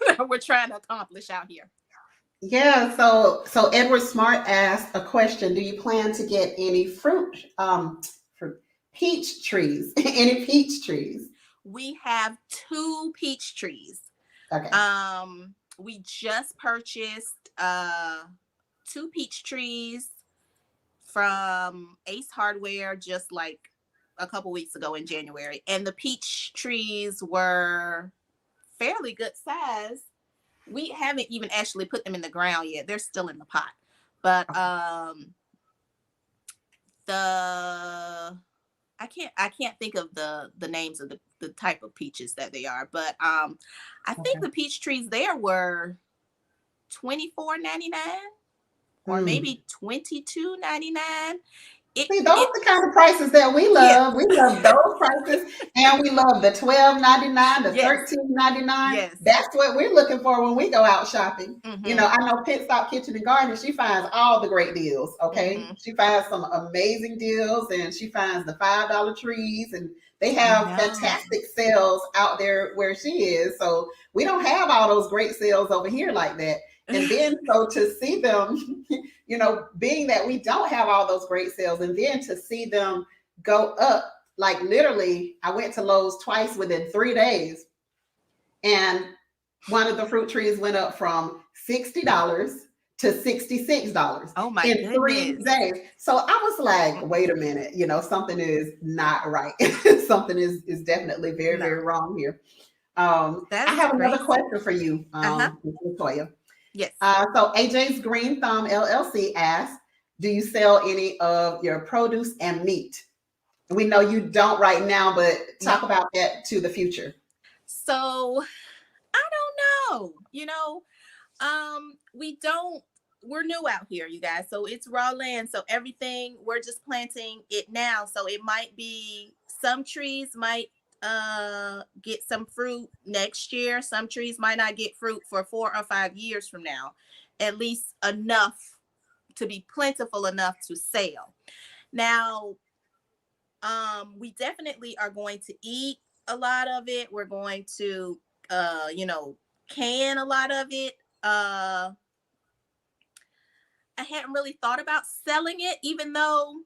that we're trying to accomplish out here. Yeah, so Edward Smart asked a question. Do you plan to get any fruit peach trees? Any peach trees? We have two peach trees. Okay. We just purchased two peach trees from Ace Hardware just like a couple weeks ago in January. And the peach trees were fairly good size. We haven't even actually put them in the ground yet. They're still in the pot. But Okay. the I can't think of the names of the type of peaches that they are, but I think Okay. the peach trees there were 24.99 or Hmm. maybe 22.99. It See, those it are the kind of prices that we Yeah. love. We love those prices, and we love the 12.99, the Yes. 13.99. Yes. That's what we're looking for when we go out shopping. Mhm. I know Pit Stop Kitchen and Garden. She finds all the great deals. Okay, Mhm. she finds some amazing deals, and she finds the $5 trees, and they I have know. fantastic sales out there where she is. So we don't have all those great sales over here like that. And then so to see them being that we don't have all those great sales, and then to see them go up, like literally, I went to Lowe's twice within 3 days, and one of the fruit trees went up from $60 to $66 Oh my in three goodness. days. So I was like, wait a minute, something is not right. Something is definitely very, No, very wrong here. that I is have another crazy. question for you, Uh-huh. Latoya. Yes. So AJ's Green Thumb LLC asks, do you sell any of your produce and meat? We know you don't right now, but talk No. about that to the future. So I don't know. We don't, we're new out here, you guys. So it's raw land. So everything, we're just planting it now. So it might be, some trees might get some fruit next year. Some trees might not get fruit for 4 or 5 years from now. At least enough to be plentiful enough to sell. Now, we definitely are going to eat a lot of it. We're going to can a lot of it. I hadn't really thought about selling it, even though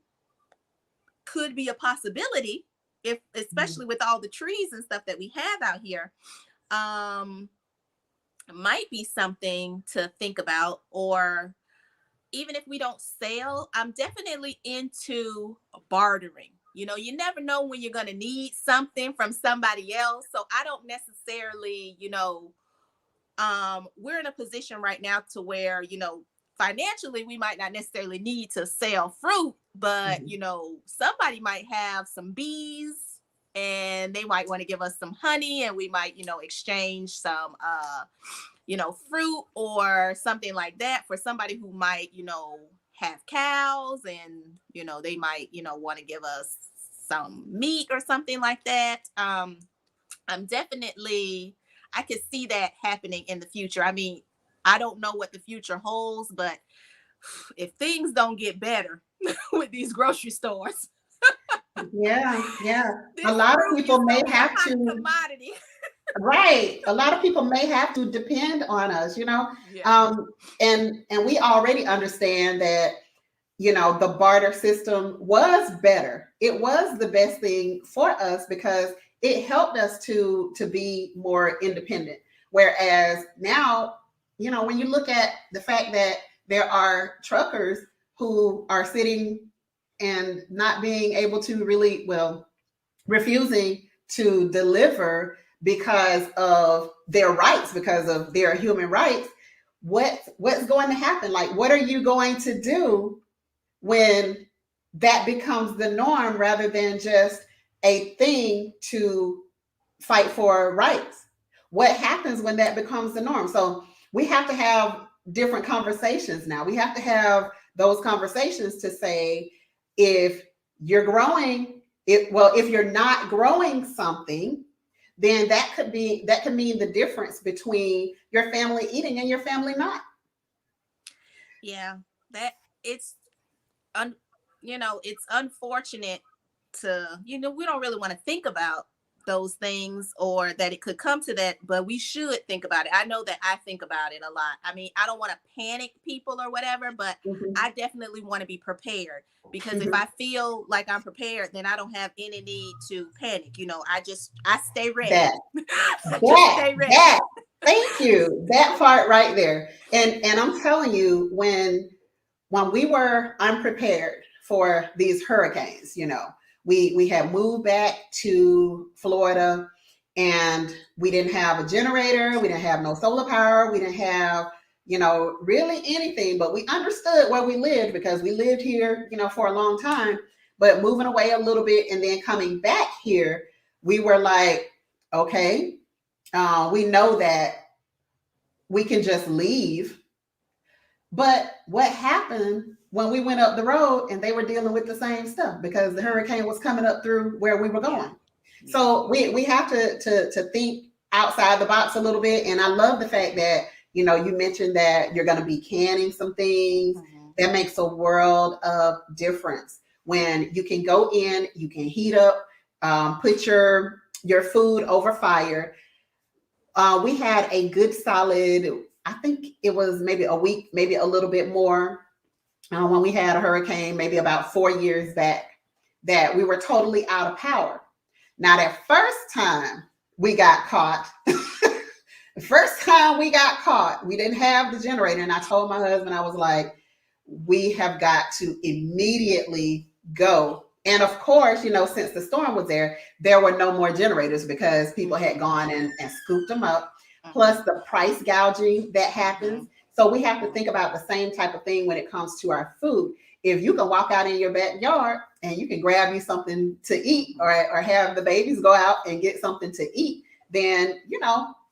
could be a possibility, if especially with all the trees and stuff that we have out here. Um might be something to think about. Or even if we don't sell, I'm definitely into bartering. You never know when you're going to need something from somebody else. So I don't necessarily, we're in a position right now to where, financially we might not necessarily need to sell fruit, but, Mhm. somebody might have some bees and they might want to give us some honey, and we might, exchange some fruit or something like that for somebody who might, have cows, and, they might, want to give us some meat or something like that. I'm definitely, I could see that happening in the future. I mean, I don't know what the future holds, but if things don't get better with these grocery stores, Yeah, yeah. A this lot of fruit is people may going to be a have hot to, commodity. right. A lot of people may have to depend on us, Yeah. Um, and we already understand that, the barter system was better. It was the best thing for us because it helped us to be more independent. Whereas now, when you look at the fact that there are truckers who are sitting and not being able to really, well, refusing to deliver because of their rights, because of their human rights, what's going to happen? Like, what are you going to do when that becomes the norm rather than just a thing to fight for rights? What happens when that becomes the norm? So we have to have different conversations now. We have to have those conversations to say, if you're growing if you're not growing something, then that could mean the difference between your family eating and your family not. Yeah. That it's un, it's unfortunate to, we don't really want to think about those things, or that it could come to that, but we should think about it. I know that I think about it a lot. I mean, I don't want to panic people or whatever, but Mhm. I definitely want to be prepared, because if Mhm. I feel like I'm prepared, then I don't have any need to panic. I stay ready. That I just stay ready. that thank you, that part right there. And I'm telling you, when we were unprepared for these hurricanes, we had moved back to Florida, and we didn't have a generator, we didn't have no solar power, we didn't have, really anything, but we understood where we lived because we lived here, for a long time. But moving away a little bit and then coming back here, we were like, okay, we know that we can just leave. But what happened when we went up the road and they were dealing with the same stuff because the hurricane was coming up through where we were Yeah. going? Yeah. So we have to think outside the box a little bit. And I love the fact that, you mentioned that you're going to be canning some things. Mhm. That makes a world of difference when you can go in, you can heat up, put your food over fire. We had a good solid, I think it was maybe a week, maybe a little bit more, when we had a hurricane, maybe about 4 years back, that we were totally out of power. Now, that first time we got caught, the first time we got caught, we didn't have the generator. And I told my husband, I was like, we have got to immediately go. And of course, since the storm was there were no more generators because people had Mhm. gone and scooped them up, plus Mhm. the price gouging that happens. Mhm. So we have to Mhm. think about the same type of thing when it comes to our food. If you can walk out in your backyard and you can grab you something to eat, Mhm. or have the babies go out and get something to eat, then,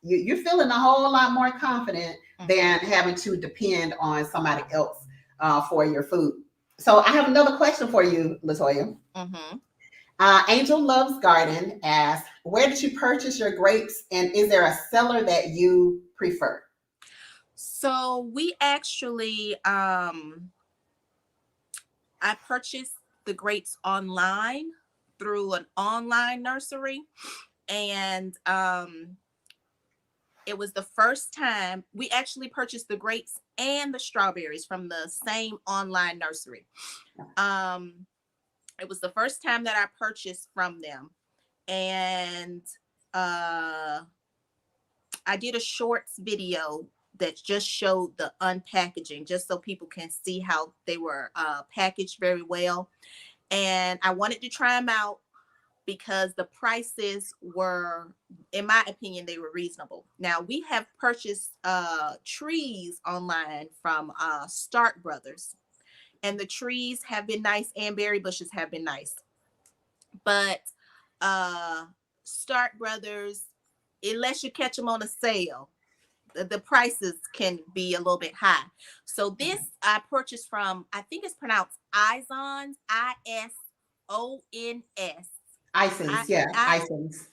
you're feeling a whole lot more confident Mhm. than having to depend on somebody else for your food. So I have another question for you, Latoya. Mhm. Angel Loves Garden asks, where did you purchase your grapes, and is there a seller that you prefer? So we actually, I purchased the grapes online through an online nursery, and it was the first time we actually purchased the grapes and the strawberries from the same online nursery. Um, it was the first time that I purchased from them, and uh, I did a shorts video that just showed the unpackaging, just so people can see how they were packaged very well. And I wanted to try them out because the prices were, in my opinion, they were reasonable. Now we have purchased trees online from Stark Brothers, and the trees have been nice, and berry bushes have been nice. But uh Stark Brothers, unless you catch them on a sale, the prices can be a little bit high. So this Okay. I purchased from, I think it's pronounced Isons, Isons. I Isons, yeah, I Isons.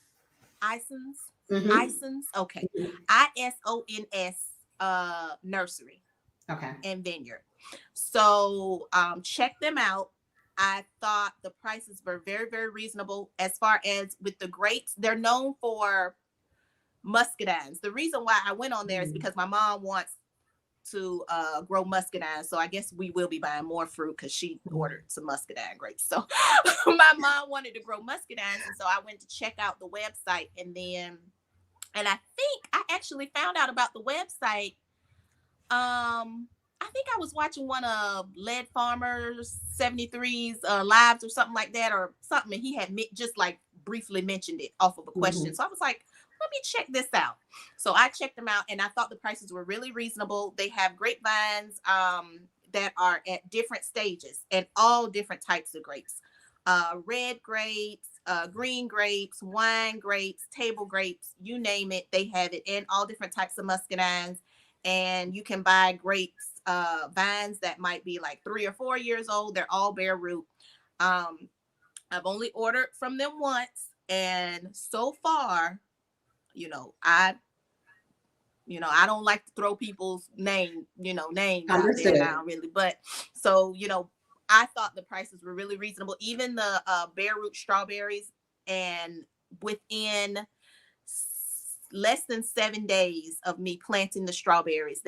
Isons, Mm-hmm. Isons. Okay, Hmm. Isons nursery Okay. and vineyard. So check them out. I thought the prices were very, very reasonable. As far as with the grapes, they're known for muscadines. The reason why I went on there is Mm. because my mom wants to grow muscadine. So I guess we will be buying more fruit because she ordered some muscadine grapes. So my mom wanted to grow muscadines, and so I went to check out the website, and I think I actually found out about the website. I think I was watching one of Lead Farmer's 73's lives or something like that, or something, and he had just like briefly mentioned it off of a question. Mm-hmm. So I was like, let me check this out. So I checked them out, and I thought the prices were really reasonable. They have grapevines that are at different stages, and all different types of grapes. Red grapes, green grapes, wine grapes, table grapes, you name it, they have it, and all different types of muscadines. And you can buy grapes, vines that might be like 3 or 4 years old. They're all bare root. Um, I've only ordered from them once, and so far, you know, I I don't like to throw people's names out there, and I Understood. don't really, but so I thought the prices were really reasonable. Even the bare root strawberries, and within less than 7 days of me planting the strawberries,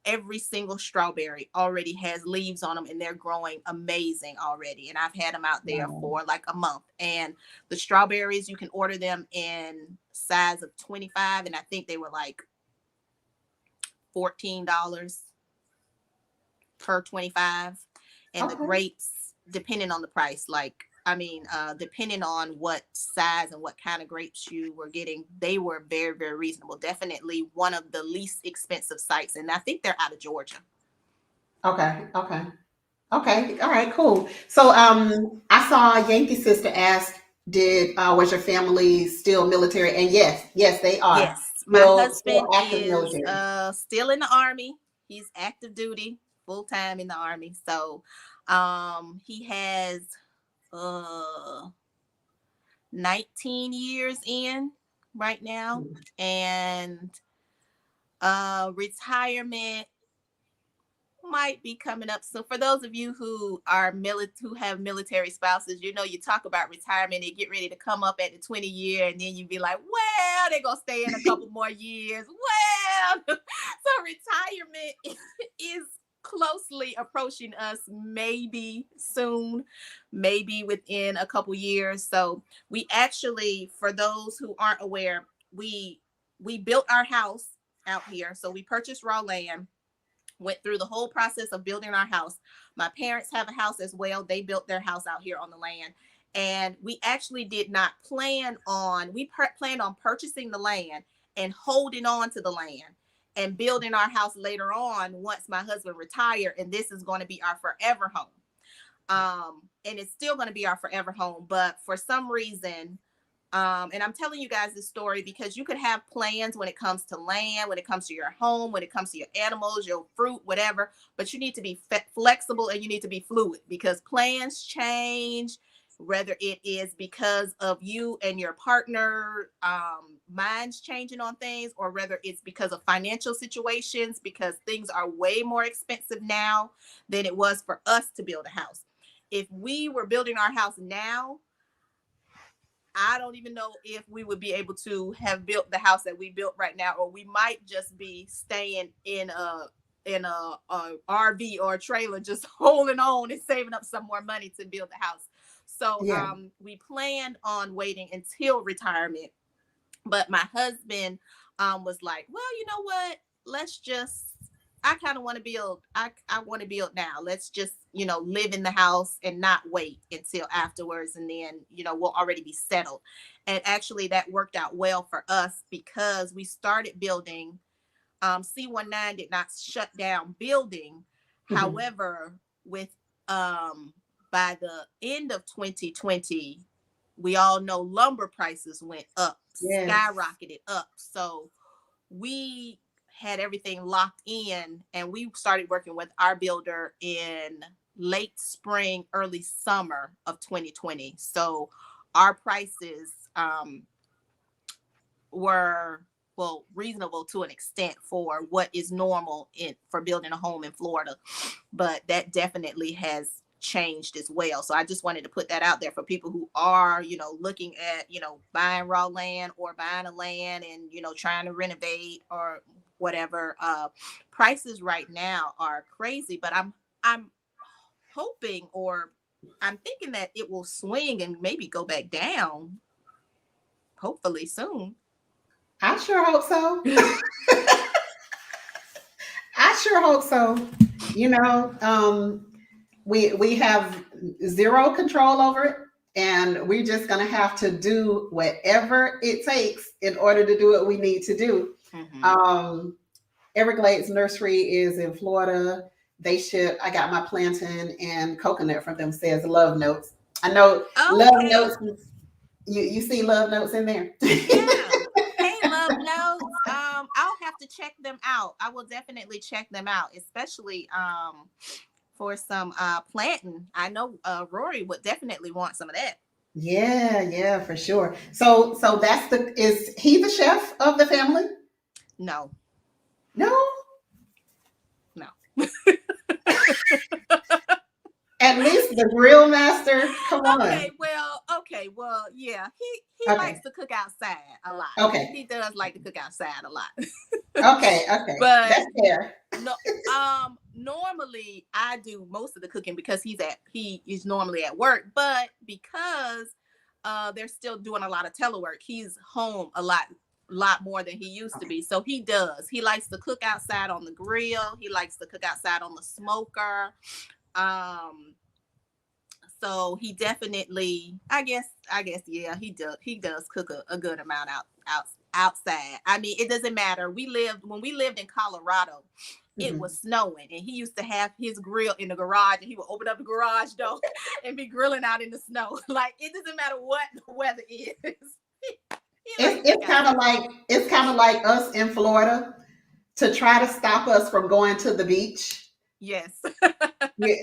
every single strawberry already has leaves on them, and they're growing amazing already. And I've had them out there Wow. for like a month. And the strawberries, you can order them in size of 25, and I think they were like $14 per 25. And the Okay. grapes, depending on the price, depending on what size and what kind of grapes you were getting, they were very, very reasonable. Definitely one of the least expensive sites, and I think they're out of Georgia. Okay. Okay. Okay. All right. Cool. So, I saw Yankee Sister asked, "Did was your family still military?" And yes, yes, they are Yes, my still husband active is military. still in the army. He's active duty, full time in the army. So he has uh 19 years in right now, and retirement might be coming up. So for those of you who are who have military spouses, you talk about retirement and get ready to come up at the 20 year, and then you be like, well, they're gonna stay in a couple more years. Well, so retirement is closely approaching us, maybe soon, maybe within a couple years. So we actually, for those who aren't aware, we built our house out here. So we purchased raw land, went through the whole process of building our house. My parents have a house as well. They built their house out here on the land. And we actually did not planned on purchasing the land and holding on to the land and building our house later on once my husband retired. And this is going to be our forever home. And it's still going to be our forever home. But for some reason, and I'm telling you guys this story because you could have plans when it comes to land, when it comes to your home, when it comes to your animals, your fruit, whatever. But you need to be flexible, and you need to be fluid because plans change, whether it is because of you and your partner minds changing on things, or whether it's because of financial situations, because things are way more expensive now than it was for us to build a house. If we were building our house now, I don't even know if we would be able to have built the house that we built right now, or we might just be staying in a RV or a trailer, just holding on and saving up some more money to build the house. So Yeah. we planned on waiting until retirement, but my husband was like, well, you know what? Let's just, I kind of want to build. I want to build now. Let's just, live in the house and not wait until afterwards. And then, we'll already be settled. And actually, that worked out well for us because we started building. C19 did not shut down building. Mhm. However, with by the end of 2020, we all know lumber prices went up, Yes. skyrocketed up. So we had everything locked in, and we started working with our builder in late spring, early summer of 2020. So our prices were, well, reasonable to an extent for what is normal for building a home in Florida, but that definitely has changed as well. So I just wanted to put that out there for people who are, looking at, buying raw land or buying a land and, trying to renovate or whatever. Prices right now are crazy, but I'm hoping, or I'm thinking that it will swing and maybe go back down, hopefully soon. I sure hope so. I sure hope so. You know, we have zero control over it, and we're just gonna have to do whatever it takes in order to do what we need to do. Mm-hmm. Um, Everglades Nursery is in Florida. They ship. I got my plantain and coconut from them. Says love notes. I know love Okay. notes. You see love notes in there. Yeah. Hey, love notes. I'll have to check them out. I will definitely check them out, especially for some planting. I know Rory would definitely want some of that. Yeah, yeah, for sure. So that's the is he the chef of the family? No, No. no. At least the grill master. Come on. Okay, well, yeah. He likes Okay. to cook outside a lot. He Okay. does like to cook outside a lot. Okay. Okay. But That's fair. no, normally I do most of the cooking because he is normally at work, but because they're still doing a lot of telework, he's home a lot more than he used to Okay. be. So he likes to cook outside on the grill, he likes to cook outside on the smoker. um so he definitely, I guess, yeah, he does cook a good amount outside. I mean, it doesn't matter. When we lived in Colorado, it Mhm. was snowing, and he used to have his grill in the garage, and he would open up the garage door and be grilling out in the snow. Like, it doesn't matter what the weather is. He likes to cook outside. It's kind of like us in Florida to try to stop us from going to the beach. Yes.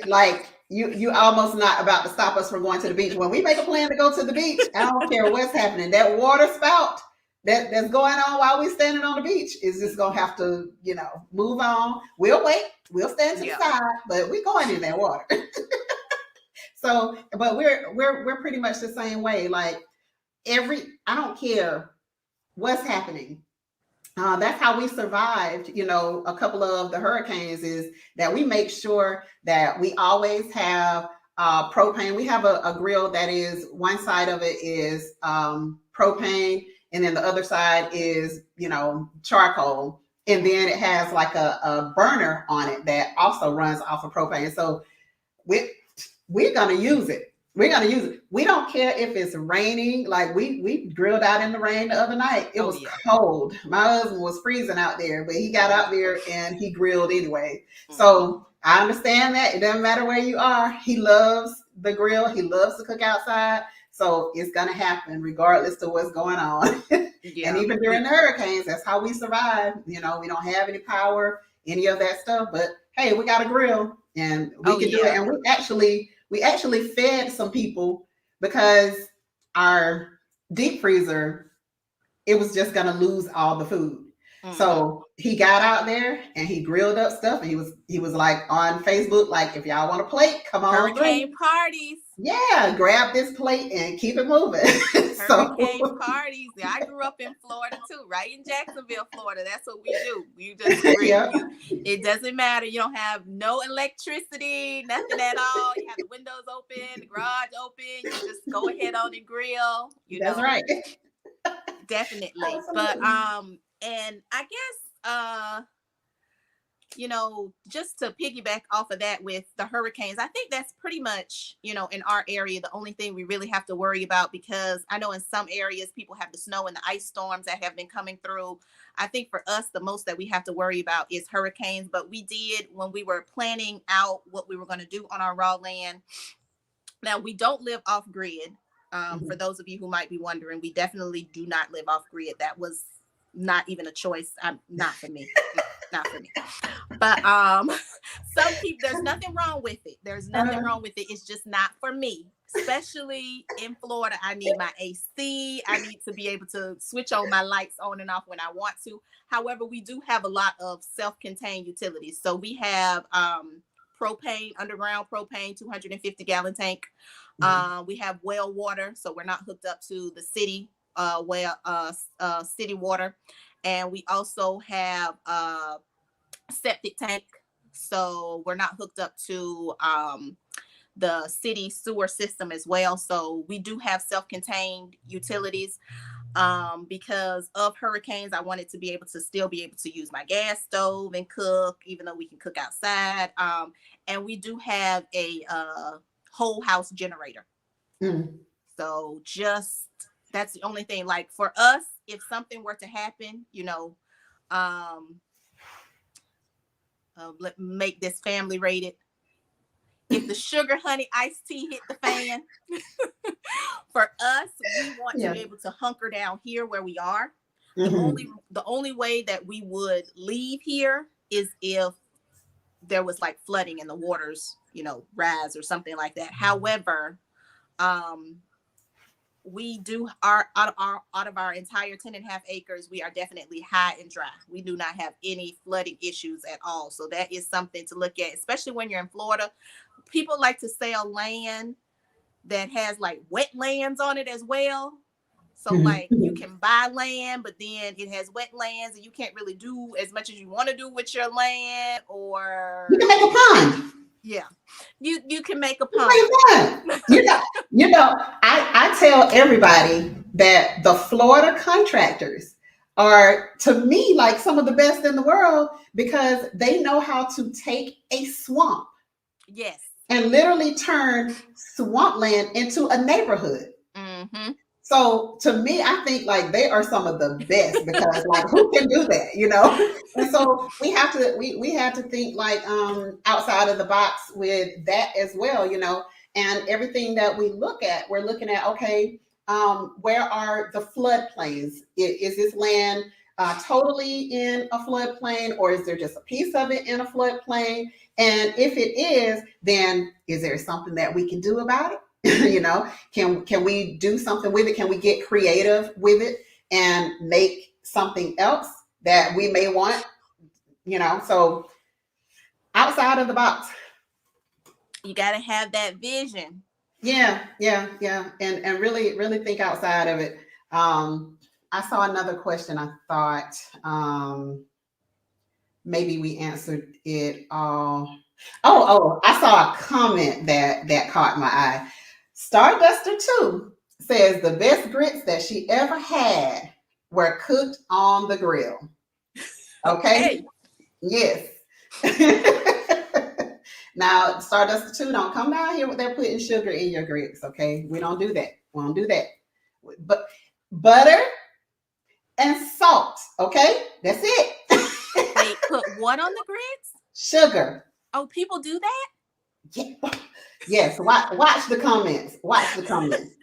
Like you almost not about to stop us from going to the beach. When we make a plan to go to the beach, I don't care what's happening. That water spout that's going on while we're standing on the beach is just gonna have to, move on. We'll wait. We'll stand to the Yeah. side, but we're going in that water. So, but we're pretty much the same way. Like I don't care what's happening. That's how we survived, a couple of the hurricanes is that we make sure that we always have propane. We have a grill that is one side of it is propane, and then the other side is, charcoal. And then it has like a burner on it that also runs off of propane. So we we're gonna use it. We're gonna use it. We don't care if it's raining. Like we grilled out in the rain the other night. It Oh was yeah. cold. My husband was freezing out there, but he got Mm-hmm. out there and he grilled anyway. Mm-hmm. So I understand that. It doesn't matter where you are. He loves the grill. He loves to cook outside. So it's gonna happen regardless of what's going on. And Yeah. even during the hurricanes, that's how we survive. We don't have any power, any of that stuff. But hey, we got a grill and we Oh can do it. yeah. And we actually fed some people because our deep freezer, it was just gonna lose all the food. Mm-hmm. So he got out there and he grilled up stuff, and he was like on Facebook, like, if y'all want a plate, come on Hurricane through. parties. Yeah, grab this plate and keep it moving. So Hurricane parties. Yeah, I grew up in Florida too, right in Jacksonville, Florida. That's what we do. We just grill. yeah, It doesn't matter. You don't have no electricity, nothing at all. You have the windows open, the garage open. You just go ahead on and grill. that's right. Definitely. But Absolutely. And I guess just to piggyback off of that with the hurricanes, I think that's pretty much, in our area, the only thing we really have to worry about, because I know in some areas people have the snow and the ice storms that have been coming through. I think for us, the most that we have to worry about is hurricanes. But we did, when we were planning out what we were going to do on our raw land, now we don't live off grid. For those of you who might be wondering, we definitely do not live off grid. That was not even a choice. Not for me. Not for me. But some people, there's nothing wrong with it. There's nothing wrong with it. It's just not for me. Especially in Florida, I need my AC. I need to be able to switch on my lights on and off when I want to. However, we do have a lot of self-contained utilities. So we have propane, underground propane, 250-gallon tank. We have well water, so we're not hooked up to the city city water. And we also have septic tank, so we're not hooked up to the city sewer system as well. So we do have self-contained utilities. Because of hurricanes, I wanted to be able to still be able to use my gas stove and cook, even though we can cook outside. And we do have a whole house generator. So just, that's the only thing. Like for us, if something were to happen, make this family rated. If the sugar honey iced tea hit the fan, for us, we want to be able to hunker down here where we are. The only way that we would leave here is if there was like flooding and the waters, rise or something like that. However, we do out of our entire 10.5 acres, we are definitely high and dry. We do not have any flooding issues at all. So that is something to look at, especially when you're in Florida. People like to sell land that has like wetlands on it as well. So like you can buy land, but then it has wetlands and you can't really do as much as you want to do with your land. Or you can make a pond. Yeah, you can make a pond. I tell everybody that the Florida contractors are, to me, like some of the best in the world, because they know how to take a swamp, yes, and literally turn swampland into a neighborhood. So to me, I think like they are some of the best, because like who can do that, And so we have to think like outside of the box with that as well, and everything that we look at, we're looking at, okay, where are the floodplains? Is this land totally in a floodplain, or is there just a piece of it in a floodplain? And if it is, then is there something that we can do about it? Can we do something with it? Can we get creative with it and make something else that we may want? So outside of the box. You got to have that vision. Yeah. And really, really think outside of it. I saw another question. I thought maybe we answered it all. Oh, I saw a comment that caught my eye. Starduster 2 says the best grits that she ever had were cooked on the grill. Okay? Yes. Now, Starduster 2, don't come down here with they're putting sugar in your grits, okay? We don't do that. We don't do that. But butter and salt, okay? That's it. Wait, put what on the grits? Sugar. Oh, people do that? Yeah. Yes, watch the comments. Watch the comments.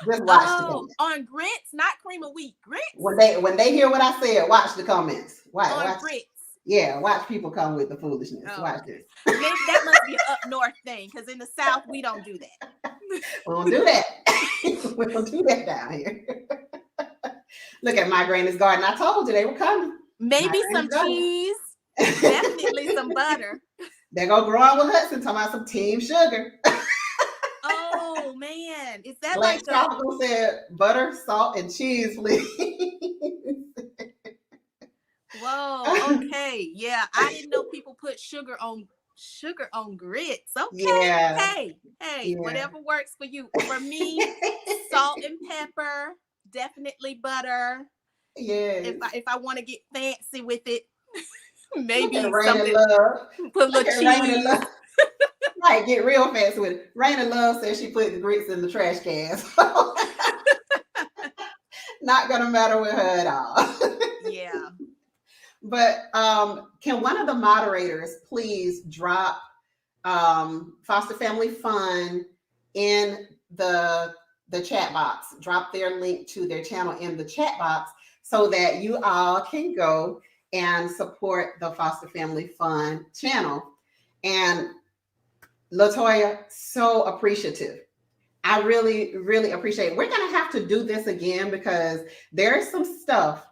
Just watch the comments. On grits, not cream of wheat. Grits. When they hear what I said, watch the comments. Watch grits. Yeah, watch people come with the foolishness. Watch this. Maybe that must be an up north thing, because in the South we don't do that. We don't do that. We don't do that down here. Look at my granny's garden. I told you they were coming. Maybe some cheese. Definitely some butter. They go growing with Hudson, talking about some team sugar. Oh man, is that Black like Tropical said butter, salt, and cheese, please. Whoa, okay. Yeah, I didn't know people put sugar on grits. Okay. Yeah. Hey, whatever works for you. For me, salt and pepper, definitely butter, Yes. If I want to get fancy with it, Look at maybe Rain and something, Love. put a Look little at Rain and cheese. Love. Right, get real fancy with it. Rain and Love says she put the grits in the trash can. So not gonna matter with her at all. Yeah. But can one of the moderators please drop Foster Family Fun in the chat box? Drop their link to their channel in the chat box so that you all can go and support the Foster Family Fun channel. And Latoya, so appreciative. I really, really appreciate it. We're going to have to do this again because there is some stuff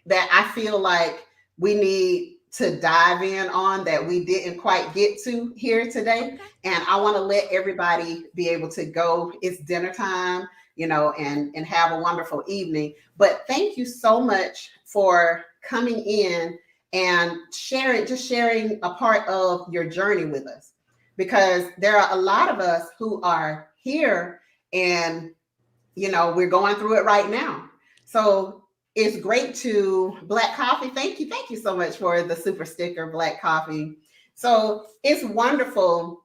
that I feel like we need to dive in on that we didn't quite get to here today. Okay. And I want to let everybody be able to go. It's dinner time, and have a wonderful evening. But thank you so much for coming in and sharing a part of your journey with us, because there are a lot of us who are here and we're going through it right now. So it's great to Black Coffee. Thank you so much for the super sticker, Black Coffee. So it's wonderful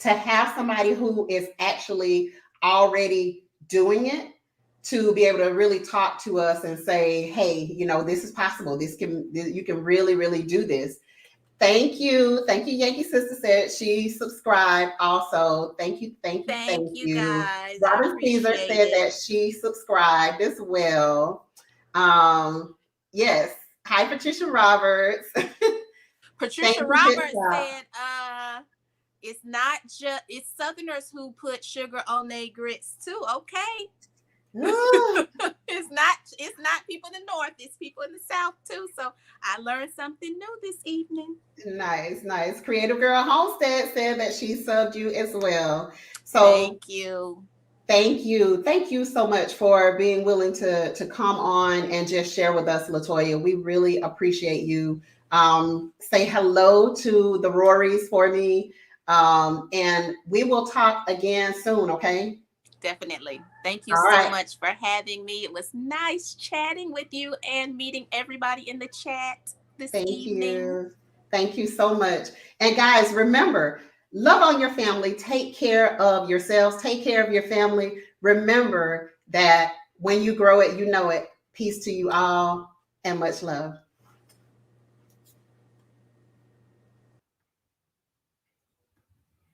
to have somebody who is actually already doing it, to be able to really talk to us and say, hey, this is possible. You can really, really do this. Thank you. Thank you. Yankee Sister said she subscribed also. Thank you. Thank you. Thank Thank you you. guys. I Robin Caesar appreciate said it. that she subscribed as well. Yes. Hi, Patricia Roberts. Patricia Thank you, Big Roberts Shop. said, it's Southerners who put sugar on their grits too. Okay. It's not people in the North, it's people in the South too. So I learned something new this evening. Nice, nice. Creative Girl Homestead said that she subbed you as well. So Thank you. thank you so much for being willing to come on and just share with us, Latoya. We really appreciate you. Say hello to the Rorys for me, and we will talk again soon. Okay. Definitely. Thank you All so right. much for having me. It was nice chatting with you and meeting everybody in the chat this Thank evening. you. Thank you so much. And guys, remember, love on your family. Take care of yourselves. Take care of your family. Remember that when you grow it, you know it. Peace to you all and much love.